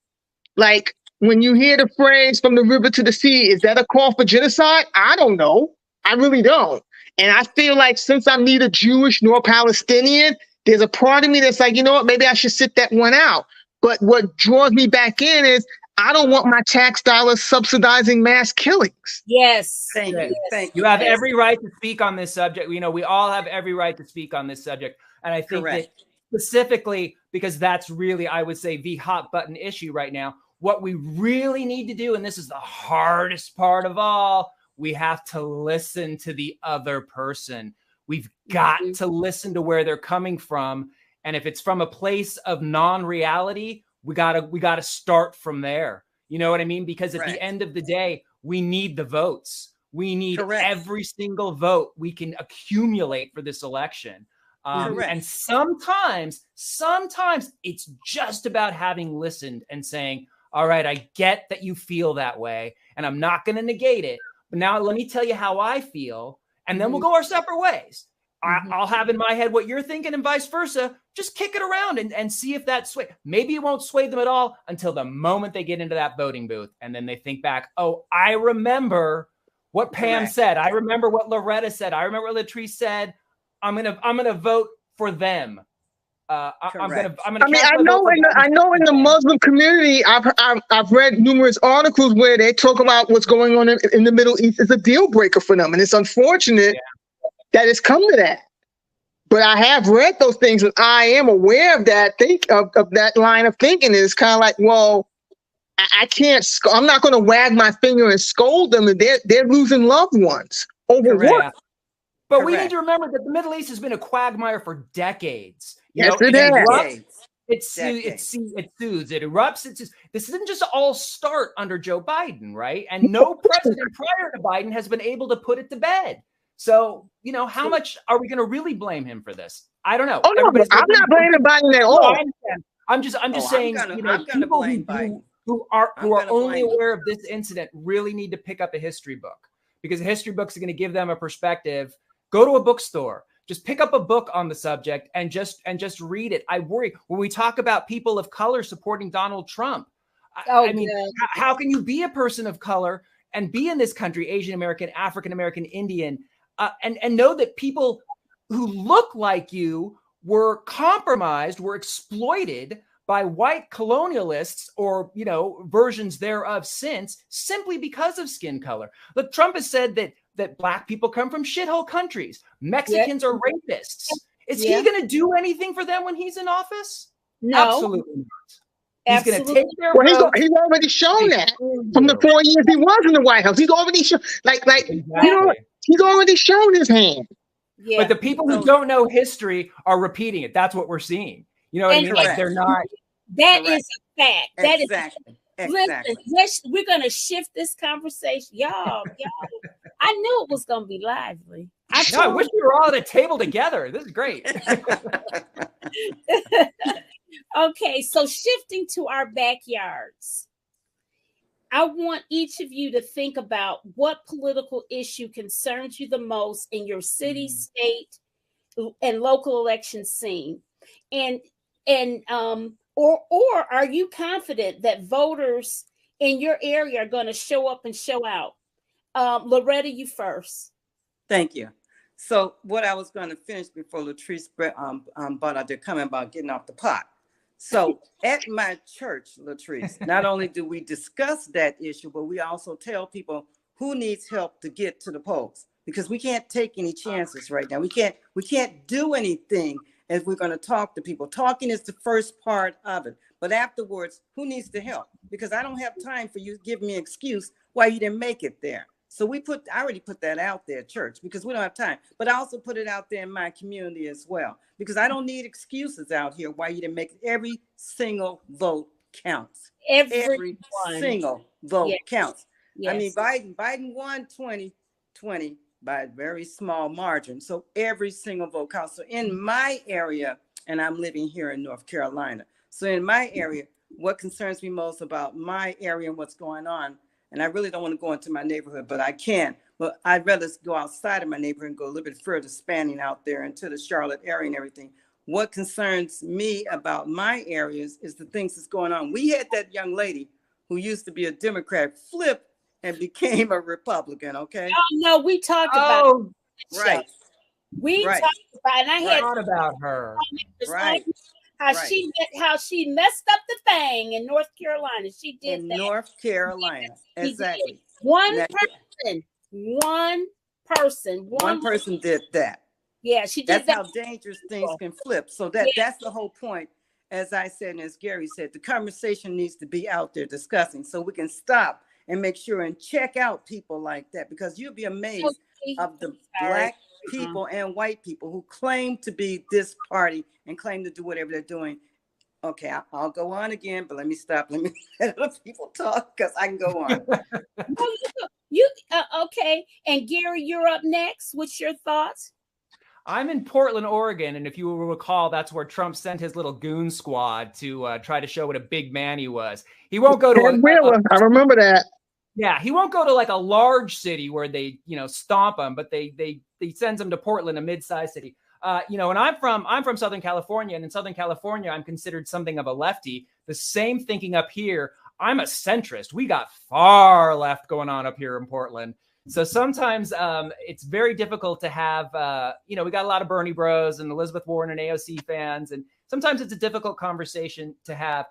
like when you hear the phrase "from the river to the sea," is that a call for genocide? I don't know. I really don't. And I feel like since I'm neither Jewish nor Palestinian, there's a part of me that's like, you know what, maybe I should sit that one out. But what draws me back in is I don't want my tax dollars subsidizing mass killings. Yes. Thank you. Thank you. You have every right to speak on this subject. We all have every right to speak on this subject. And I think that specifically, because that's really, I would say, the hot button issue right now, what we really need to do, and this is the hardest part of all, we have to listen to the other person. We've got to listen to where they're coming from. And if it's from a place of non-reality, we gotta start from there. You know what I mean? Because at the end of the day, we need the votes. We need every single vote we can accumulate for this election. And sometimes it's just about having listened and saying, all right, I get that you feel that way, and I'm not going to negate it. But now let me tell you how I feel, and then we'll go our separate ways. I'll have in my head what you're thinking and vice versa. Just kick it around and see if that sway. Maybe it won't sway them at all until the moment they get into that voting booth. And then they think back, oh, I remember what Pam said. I remember what Loretta said. I remember what Latrice said. I'm gonna vote for them. I'm gonna. I mean, I know in the Muslim community, I've read numerous articles where they talk about what's going on in the Middle East is a deal breaker for them, and it's unfortunate that it's come to that. But I have read those things, and I am aware of that of that line of thinking. And it's kind of like, well, I can't. I'm not going to wag my finger and scold them, and they're losing loved ones over what? But we need to remember that the Middle East has been a quagmire for decades. Yes, it is. It soothes, it erupts. This didn't just all start under Joe Biden, right? And no president prior to Biden has been able to put it to bed. So, how much are we going to really blame him for this? I don't know. Oh, no, I'm not blaming Biden at all. I'm just saying, people who are only aware of this incident really need to pick up a history book, because a history books are going to give them a perspective. Go to a bookstore. Just pick up a book on the subject and just read it. I worry when we talk about people of color supporting Donald Trump. I mean, how can you be a person of color and be in this country, Asian American, African American, Indian, and know that people who look like you were compromised, were exploited by white colonialists or, versions thereof since, simply because of skin color. Look, Trump has said that black people come from shithole countries. Mexicans are rapists. Is he going to do anything for them when he's in office? No. Absolutely not. He's going to take their votes. He's already shown that from the 4 years he was in the White House. He's already shown, he's already shown his hand. Yeah. But the people who don't know history are repeating it. That's what we're seeing. You know what I mean? Like, they're not. That is a fact. That is exactly. Listen, we're going to shift this conversation. Y'all. I knew it was going to be lively. I wish we were all at a table together. This is great. Okay, so shifting to our backyards. I want each of you to think about what political issue concerns you the most in your city, state, and local election scene. Or are you confident that voters in your area are going to show up and show out? Loretta, you first. Thank you. So what I was going to finish before Latrice brought out their comment about getting off the pot. So at my church, Latrice, not only do we discuss that issue, but we also tell people who needs help to get to the polls, because we can't take any chances right now. We can't do anything if we're going to talk to people. Talking is the first part of it. But afterwards, who needs the help? Because I don't have time for you to give me an excuse why you didn't make it there. So I already put that out there at church, because we don't have time. But I also put it out there in my community as well, because I don't need excuses out here why you didn't make it. Every single vote counts. Every single vote counts. Yes. I mean, Biden won 2020 by a very small margin. So every single vote counts. So in my area, and I'm living here in North Carolina. So in my area, what concerns me most about my area and what's going on, and I really don't want to go into my neighborhood, but I can. But I'd rather go outside of my neighborhood and go a little bit further, spanning out there into the Charlotte area and everything. What concerns me about my areas is the things that's going on. We had that young lady who used to be a Democrat flip and became a Republican, okay? Oh, no, we talked about it. Right. We talked about it. And I had about her. Right. How she messed up the thing in North Carolina. She did in that. North Carolina. Exactly. One person did that. Yeah, she did that. That's how dangerous things can flip. So that's the whole point. As I said, and as Gary said, the conversation needs to be out there discussing, so we can stop and make sure and check out people like that, because you'll be amazed of the black people and white people who claim to be this party and claim to do whatever they're doing. Okay, I'll go on again, but let me stop. Let me let other people talk because I can go on. Okay. And Gary, you're up next. What's your thoughts? I'm in Portland, Oregon, and if you will recall, that's where Trump sent his little goon squad to try to show what a big man he was. He won't go to I remember that. Yeah, he won't go to like a large city where they, stomp him, but they sends him to Portland, a mid-sized city. And I'm from Southern California, and in Southern California, I'm considered something of a lefty. The same thinking up here. I'm a centrist. We got far left going on up here in Portland. So sometimes it's very difficult to have, we got a lot of Bernie bros and Elizabeth Warren and AOC fans. And sometimes it's a difficult conversation to have.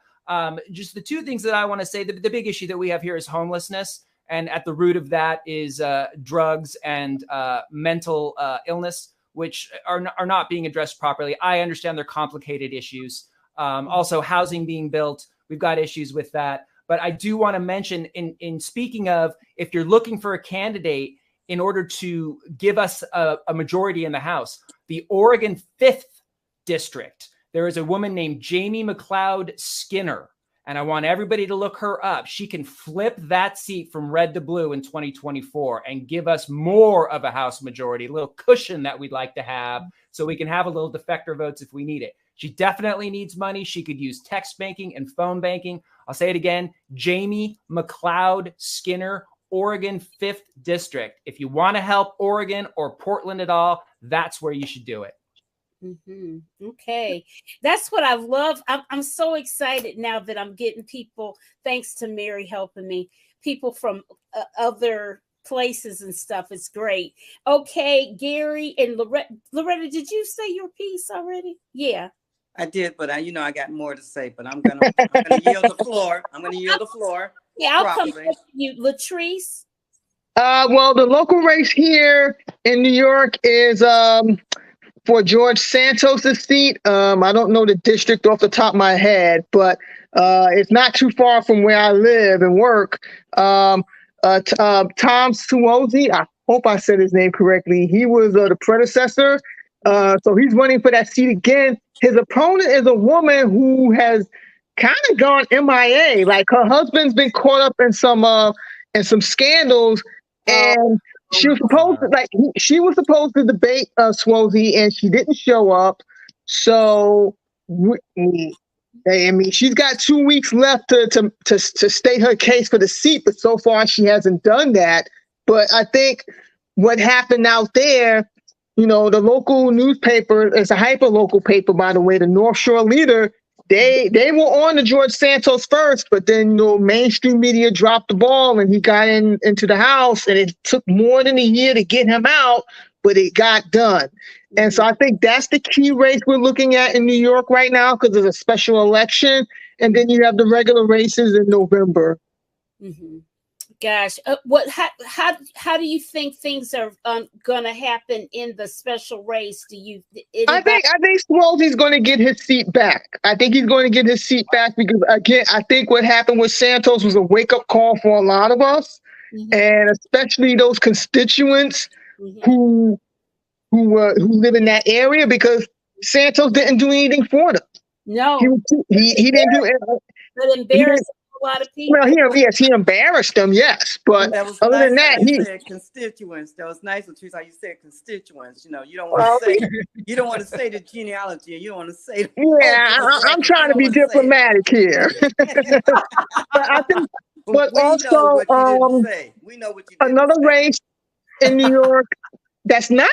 Just the two things that I want to say, the big issue that we have here is homelessness. And at the root of that is drugs and mental illness, which are not being addressed properly. I understand they're complicated issues. Also, housing being built, we've got issues with that. But I do want to mention in speaking of, if you're looking for a candidate in order to give us a majority in the House, the Oregon 5th District, there is a woman named Jamie McLeod Skinner. And I want everybody to look her up. She can flip that seat from red to blue in 2024 and give us more of a House majority, a little cushion that we'd like to have so we can have a little defector votes if we need it. She definitely needs money. She could use text banking and phone banking. I'll say it again, Jamie McLeod Skinner, Oregon 5th District. If you want to help Oregon or Portland at all, that's where you should do it. Mm-hmm. Okay. That's what I love. I'm so excited now that I'm getting people, thanks to Mary helping me, people from other places and stuff. It's great. Okay, Gary and Loretta, did you say your piece already? Yeah. I did, but I got more to say, but I'm gonna yield the floor. I'm gonna yield the floor. Yeah, I'll come to you, Latrice. Well, the local race here in New York is for George Santos' seat. I don't know the district off the top of my head, but it's not too far from where I live and work. Tom Suozzi, I hope I said his name correctly. He was the predecessor. So he's running for that seat again. His opponent is a woman who has kind of gone MIA. Like her husband's been caught up in some scandals, and she was supposed to debate Suozzi, and she didn't show up. So she's got 2 weeks left to state her case for the seat, but so far she hasn't done that. But I think what happened out there, the local newspaper, it's a hyper local paper, by the way, the North Shore Leader, they were on to George Santos first, but then mainstream media dropped the ball and he got into the House, and it took more than a year to get him out, but it got done. And so I think that's the key race we're looking at in New York right now, because there's a special election, and then you have the regular races in November. Mm-hmm. Gosh, how do you think things are going to happen in the special race? I think Suozzi's going to get his seat back. I think he's going to get his seat back because, again, I think what happened with Santos was a wake-up call for a lot of us, and especially those constituents who live in that area, because Santos didn't do anything for them. No, he didn't do anything. But embarrassed a lot of people. Well, he embarrassed them, yes. But that was other nice than that, he said constituents. That was nice, Latrice, how you said constituents. You don't want to say the genealogy. You don't want to say. I'm trying to be diplomatic here. I think, but also, we know what you didn't another say. race in New York that's not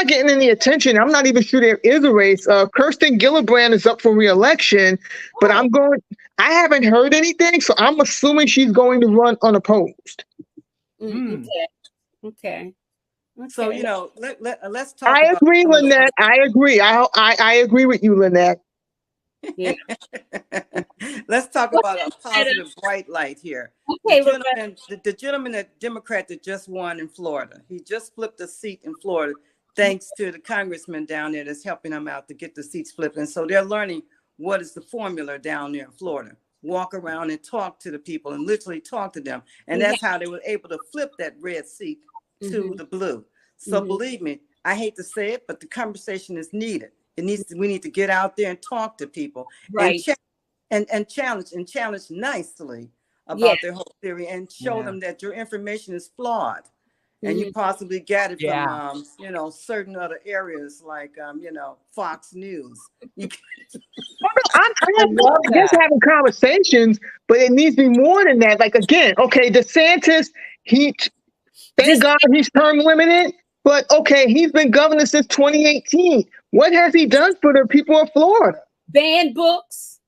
getting any attention. I'm not even sure there is a race. Kirsten Gillibrand is up for re-election, but I haven't heard anything, so I'm assuming she's going to run unopposed. Okay. So let's talk. I agree, Lynette. I agree. I agree with you, Lynette. Yeah. Let's talk about a positive bright light here. Okay, the gentleman, the Democrat that just won in Florida, he just flipped a seat in Florida thanks to the congressman down there that's helping them out to get the seats flipped. And so they're learning what is the formula down there in Florida. Walk around and talk to the people and literally talk to them. And that's how they were able to flip that red seat to the blue. So believe me, I hate to say it, but the conversation is needed. We need to get out there and talk to people, right, and challenge nicely about their whole theory, and show them that your information is flawed. And you possibly get it from, you know, certain other areas like, you know, Fox News. I'm just having conversations, but it needs to be more than that. Like, again, okay, DeSantis, thank God he's term limited, but okay, he's been governor since 2018. What has he done for the people of Florida? Ban books.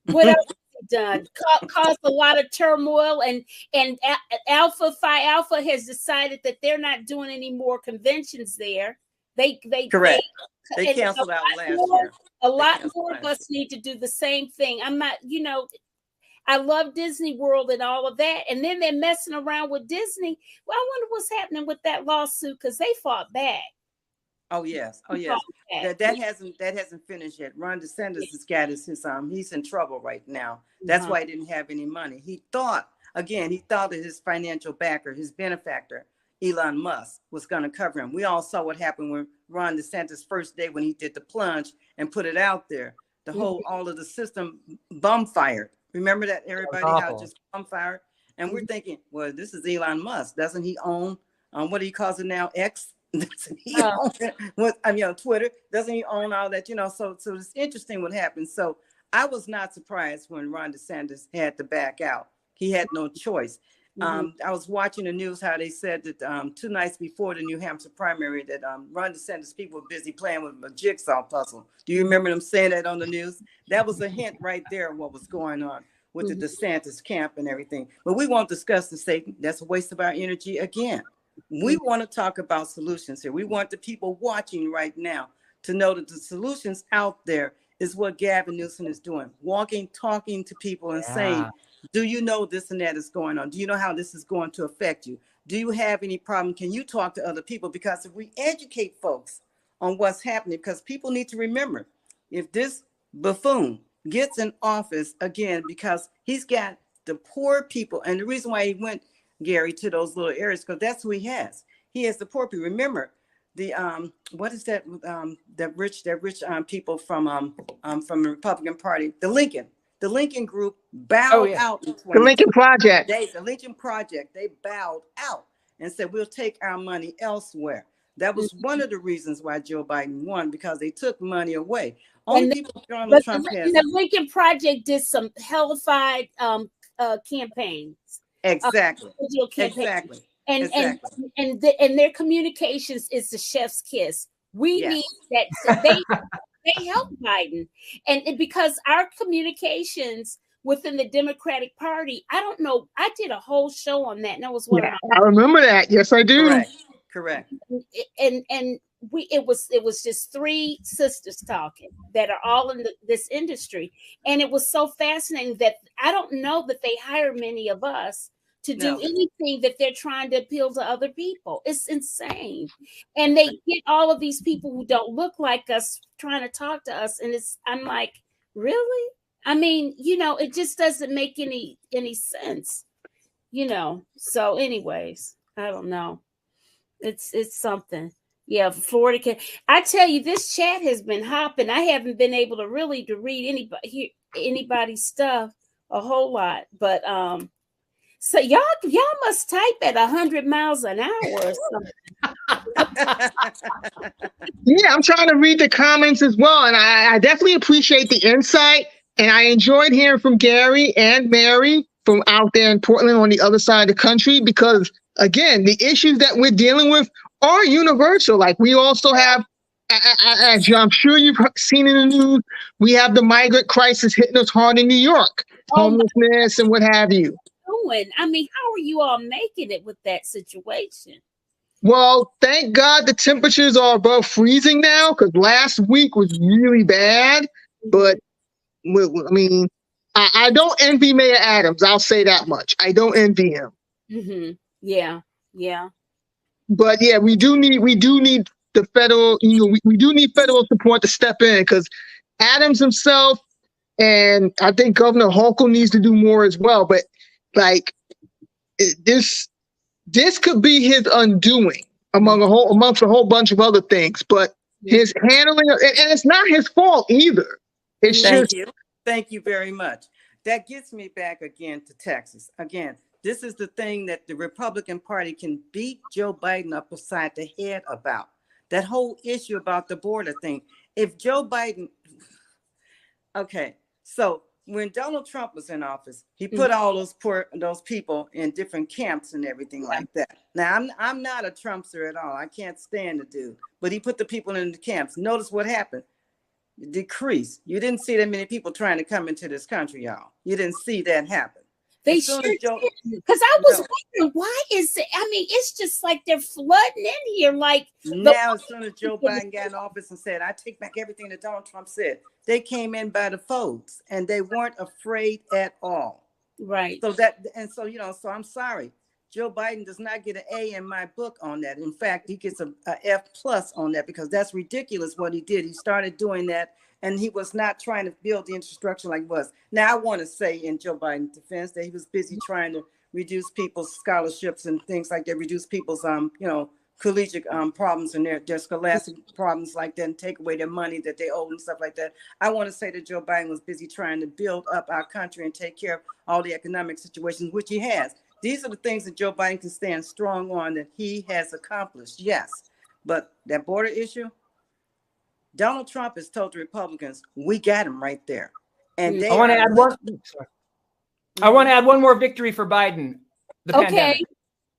What else has he done? Caused a lot of turmoil, and Phi Alpha has decided that they're not doing any more conventions there. They canceled out last year. A lot more of us need to do the same thing. I'm not, you know, I love Disney World and all of that, and then they're messing around with Disney. Well, I wonder what's happening with that lawsuit, because they fought back. Oh yes. That hasn't finished yet. Ron DeSantis has got he's in trouble right now. That's why he didn't have any money. He thought that his financial backer, his benefactor, Elon Musk, was going to cover him. We all saw what happened when Ron DeSantis' first day, when he did the plunge and put it out there. All of the system bum fired. Remember that, everybody, how it just bum fired? And we're thinking, well, this is Elon Musk. Doesn't he own what he calls it now, X? Doesn't he own Twitter? Doesn't he own all that? You know, so it's interesting what happened. So I was not surprised when Ron DeSantis had to back out. He had no choice. I was watching the news how they said that 2 nights before the New Hampshire primary that Ron DeSantis people were busy playing with a jigsaw puzzle. Do you remember them saying that on the news? That was a hint right there of what was going on with the DeSantis camp and everything. But we won't discuss the Satan. That's a waste of our energy again. We want to talk about solutions here. We want the people watching right now to know that the solutions out there is what Gavin Newsom is doing. Walking, talking to people and saying, do you know this and that is going on? Do you know how this is going to affect you? Do you have any problem? Can you talk to other people? Because if we educate folks on what's happening, because people need to remember, if this buffoon gets in office again, because he's got the poor people, and the reason why he went, Gary, to those little areas, because that's who he has. He has the poor people. Remember, the what is that? That rich people from the Republican Party, the Lincoln group bowed out in 2020. The Lincoln Project. The Lincoln Project. They bowed out and said, "We'll take our money elsewhere." That was one of the reasons why Joe Biden won, because they took money away. The Lincoln Project did some hellified campaigns. Exactly. And their communications is the chef's kiss. We need that. So they help Biden, and because our communications within the Democratic Party, I don't know. I did a whole show on that, and that was one of my. I remember that. Yes, I do. Correct. And it was just 3 sisters talking that are all in this industry, and it was so fascinating that I don't know that they hire many of us to do anything that they're trying to appeal to other people. It's insane. And they get all of these people who don't look like us trying to talk to us. And I'm like, really? I mean, you know, it just doesn't make any sense, you know? So anyways, I don't know. It's something. Yeah, Florida. I tell you, this chat has been hopping. I haven't been able to really read anybody's stuff a whole lot, but so y'all must type at 100 miles an hour or something. Yeah, I'm trying to read the comments as well, and I definitely appreciate the insight, and I enjoyed hearing from Gary and Mary from out there in Portland on the other side of the country, because again, the issues that we're dealing with are universal. Like, we also have, as I'm sure you've seen in the news, we have the migrant crisis hitting us hard in New York, homelessness and what have you. I mean, how are you all making it with that situation? Well, thank God the temperatures are above freezing now, because last week was really bad. But I mean, I don't envy Mayor Adams. I'll say that much. I don't envy him. Mm-hmm. Yeah. But yeah, we do need the federal. We do need federal support to step in, because Adams himself, and I think Governor Hochul needs to do more as well. But like, this could be his undoing amongst a whole bunch of other things. But his handling, and it's not his fault either. It's Thank just you. Thank you very much. That gets me back again to Texas. Again, this is the thing that the Republican Party can beat Joe Biden up beside the head about. That whole issue about the border thing. If Joe Biden, okay, so when Donald Trump was in office, he put all those people in different camps and everything like that. Now, I'm not a Trumpster at all. I can't stand the dude, but he put the people in the camps. Notice what happened. Decrease. You didn't see that many people trying to come into this country, y'all. You didn't see that happen. They sure did. Because I was wondering, why is it? I mean, it's just like they're flooding in here. Like now, as soon as Joe Biden got in office and said, "I take back everything that Donald Trump said," they came in by the folds, and they weren't afraid at all. Right. So that, and so so I'm sorry. Joe Biden does not get an A in my book on that. In fact, he gets a F+ on that because that's ridiculous what he did. He started doing that, and he was not trying to build the infrastructure like he was. Now, I want to say in Joe Biden's defense that he was busy trying to reduce people's scholarships and things like that, reduce people's collegiate problems and their scholastic problems like that, and take away their money that they owe and stuff like that. I want to say that Joe Biden was busy trying to build up our country and take care of all the economic situations, which he has. These are the things that Joe Biden can stand strong on that he has accomplished, yes. But that border issue, Donald Trump has told the Republicans, we got him right there. And they I want to add one more victory for Biden. The pandemic.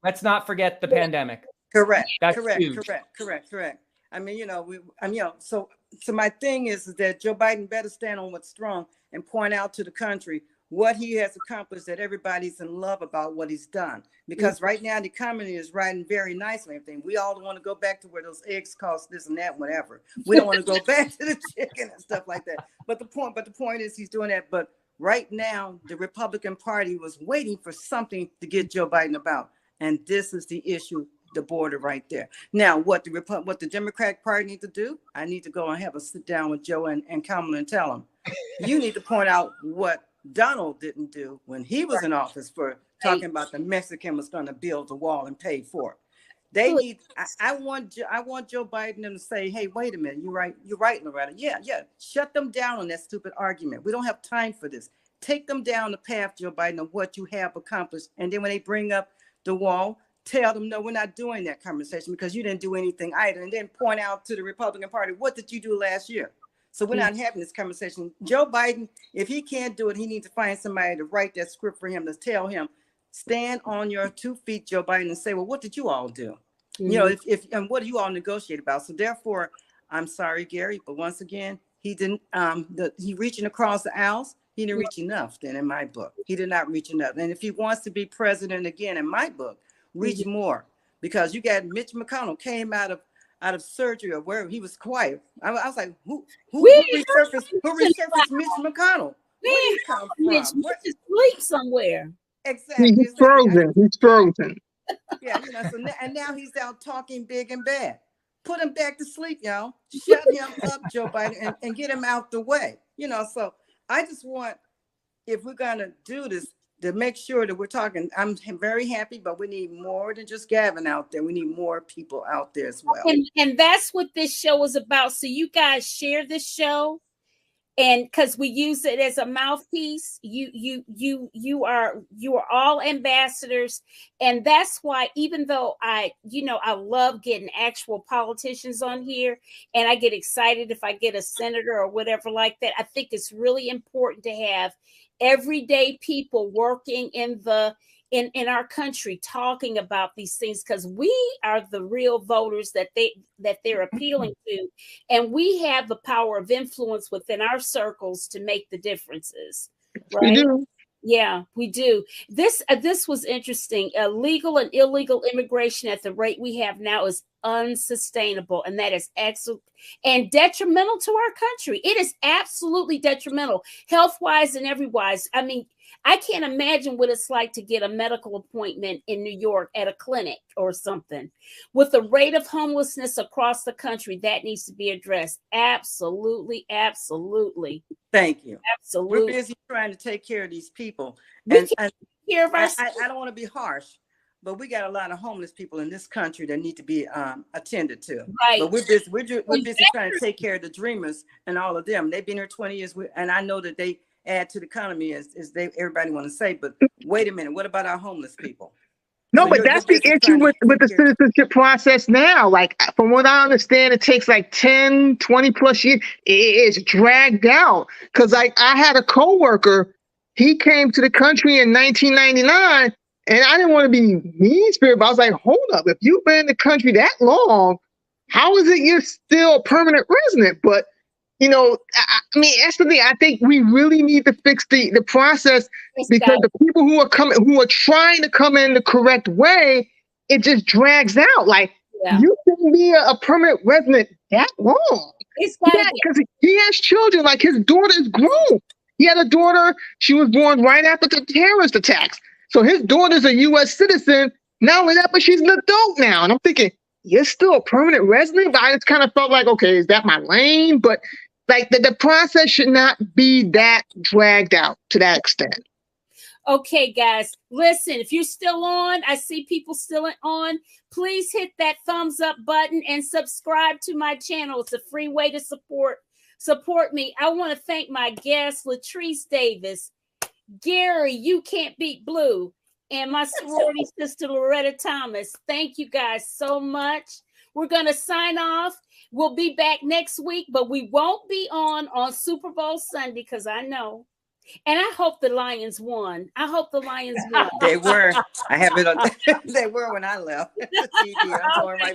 Let's not forget the pandemic. Correct. That's correct. huge. Correct. I mean, so my thing is that Joe Biden better stand on what's strong and point out to the country what he has accomplished, that everybody's in love about what he's done. Because right now the economy is riding very nicely. Everything. We all want to go back to where those eggs cost this and that, whatever. We don't want to go back to the chicken and stuff like that. But the point is he's doing that. But right now, the Republican Party was waiting for something to get Joe Biden about. And this is the issue, the border right there. Now, what the Democratic Party need to do, I need to go and have a sit down with Joe and Kamala and tell them, you need to point out what Donald didn't do when he was in office for talking about the Mexican was going to build the wall and pay for it. They need. I want Joe Biden to say, "Hey, wait a minute. You're right, Loretta. Yeah. Shut them down on that stupid argument. We don't have time for this. Take them down the path, Joe Biden, of what you have accomplished. And then when they bring up the wall, tell them, no, we're not doing that conversation because you didn't do anything either. And then point out to the Republican Party, what did you do last year? So we're not having this conversation. Joe Biden, if he can't do it, he needs to find somebody to write that script for him, to tell him, stand on your 2 feet, Joe Biden, and say, well, what did you all do? If and what do you all negotiate about? So therefore, I'm sorry, Gary, but once again, he didn't, he reaching across the aisles, he didn't reach enough then in my book. He did not reach enough. And if he wants to be president again, in my book, reach more, because you got Mitch McConnell came out of surgery or wherever, he was quiet. I was like, who resurfaced Mitch McConnell? Where did he come from? Mitch sleep somewhere. Exactly. He's frozen. He's frozen. Yeah, so and now he's out talking big and bad. Put him back to sleep, y'all. Shut him up, Joe Biden, and get him out the way. So I just want, if we're gonna do this, to make sure that we're talking. I'm very happy, but we need more than just Gavin out there. We need more people out there as well. And that's what this show is about. So you guys share this show, and because we use it as a mouthpiece, you are all ambassadors. And that's why, even though I love getting actual politicians on here, and I get excited if I get a senator or whatever like that, I think it's really important to have everyday people working in our country talking about these things, because we are the real voters that they're appealing to, and we have the power of influence within our circles to make the differences. Right? We do. Yeah, we do. This was interesting. Legal and illegal immigration at the rate we have now is unsustainable, and that is excellent and detrimental to our country. It is absolutely detrimental, health-wise and every-wise. I mean, I can't imagine what it's like to get a medical appointment in New York at a clinic or something. With the rate of homelessness across the country, that needs to be addressed. Absolutely. Thank you. Absolutely. We're busy trying to take care of these people. I don't want to be harsh, but we got a lot of homeless people in this country that need to be attended to. Right. But we're busy trying to take care of the dreamers and all of them. They've been here 20 years, and I know that they add to the economy as everybody want to say. But wait a minute, what about our homeless people? No, So but that's the issue with the citizenship process now. Like, from what I understand, it takes like 10, 20 plus years. It's dragged out. Because I had a coworker, he came to the country in 1999, and I didn't want to be mean-spirited, but I was like, hold up, if you've been in the country that long, how is it you're still a permanent resident? But, you know, I mean, that's the thing. I think we really need to fix the process, because the people who are trying to come in the correct way, it just drags out. Like, you shouldn't be a permanent resident that long. Because he has children. Like, his daughter is grown. He had a daughter. She was born right after the terrorist attacks. So his daughter's a U.S. citizen. Not only that, but she's an adult now. And I'm thinking, you're still a permanent resident? But I just kind of felt like, okay, is that my lane? But like, the process should not be that dragged out to that extent. Okay, guys, listen, if you're still on, I see people still on, please hit that thumbs up button and subscribe to my channel. It's a free way to support me. I want to thank my guests, Latrice Davis, Gary, You Can't Beat Blue, and my sorority sister, Loretta Thomas. Thank you guys so much. We're going to sign off. We'll be back next week, but we won't be on Super Bowl Sunday, because I know. And I hope the Lions won. I hope the Lions won. They were. I have it on. They were when I left. I'm going right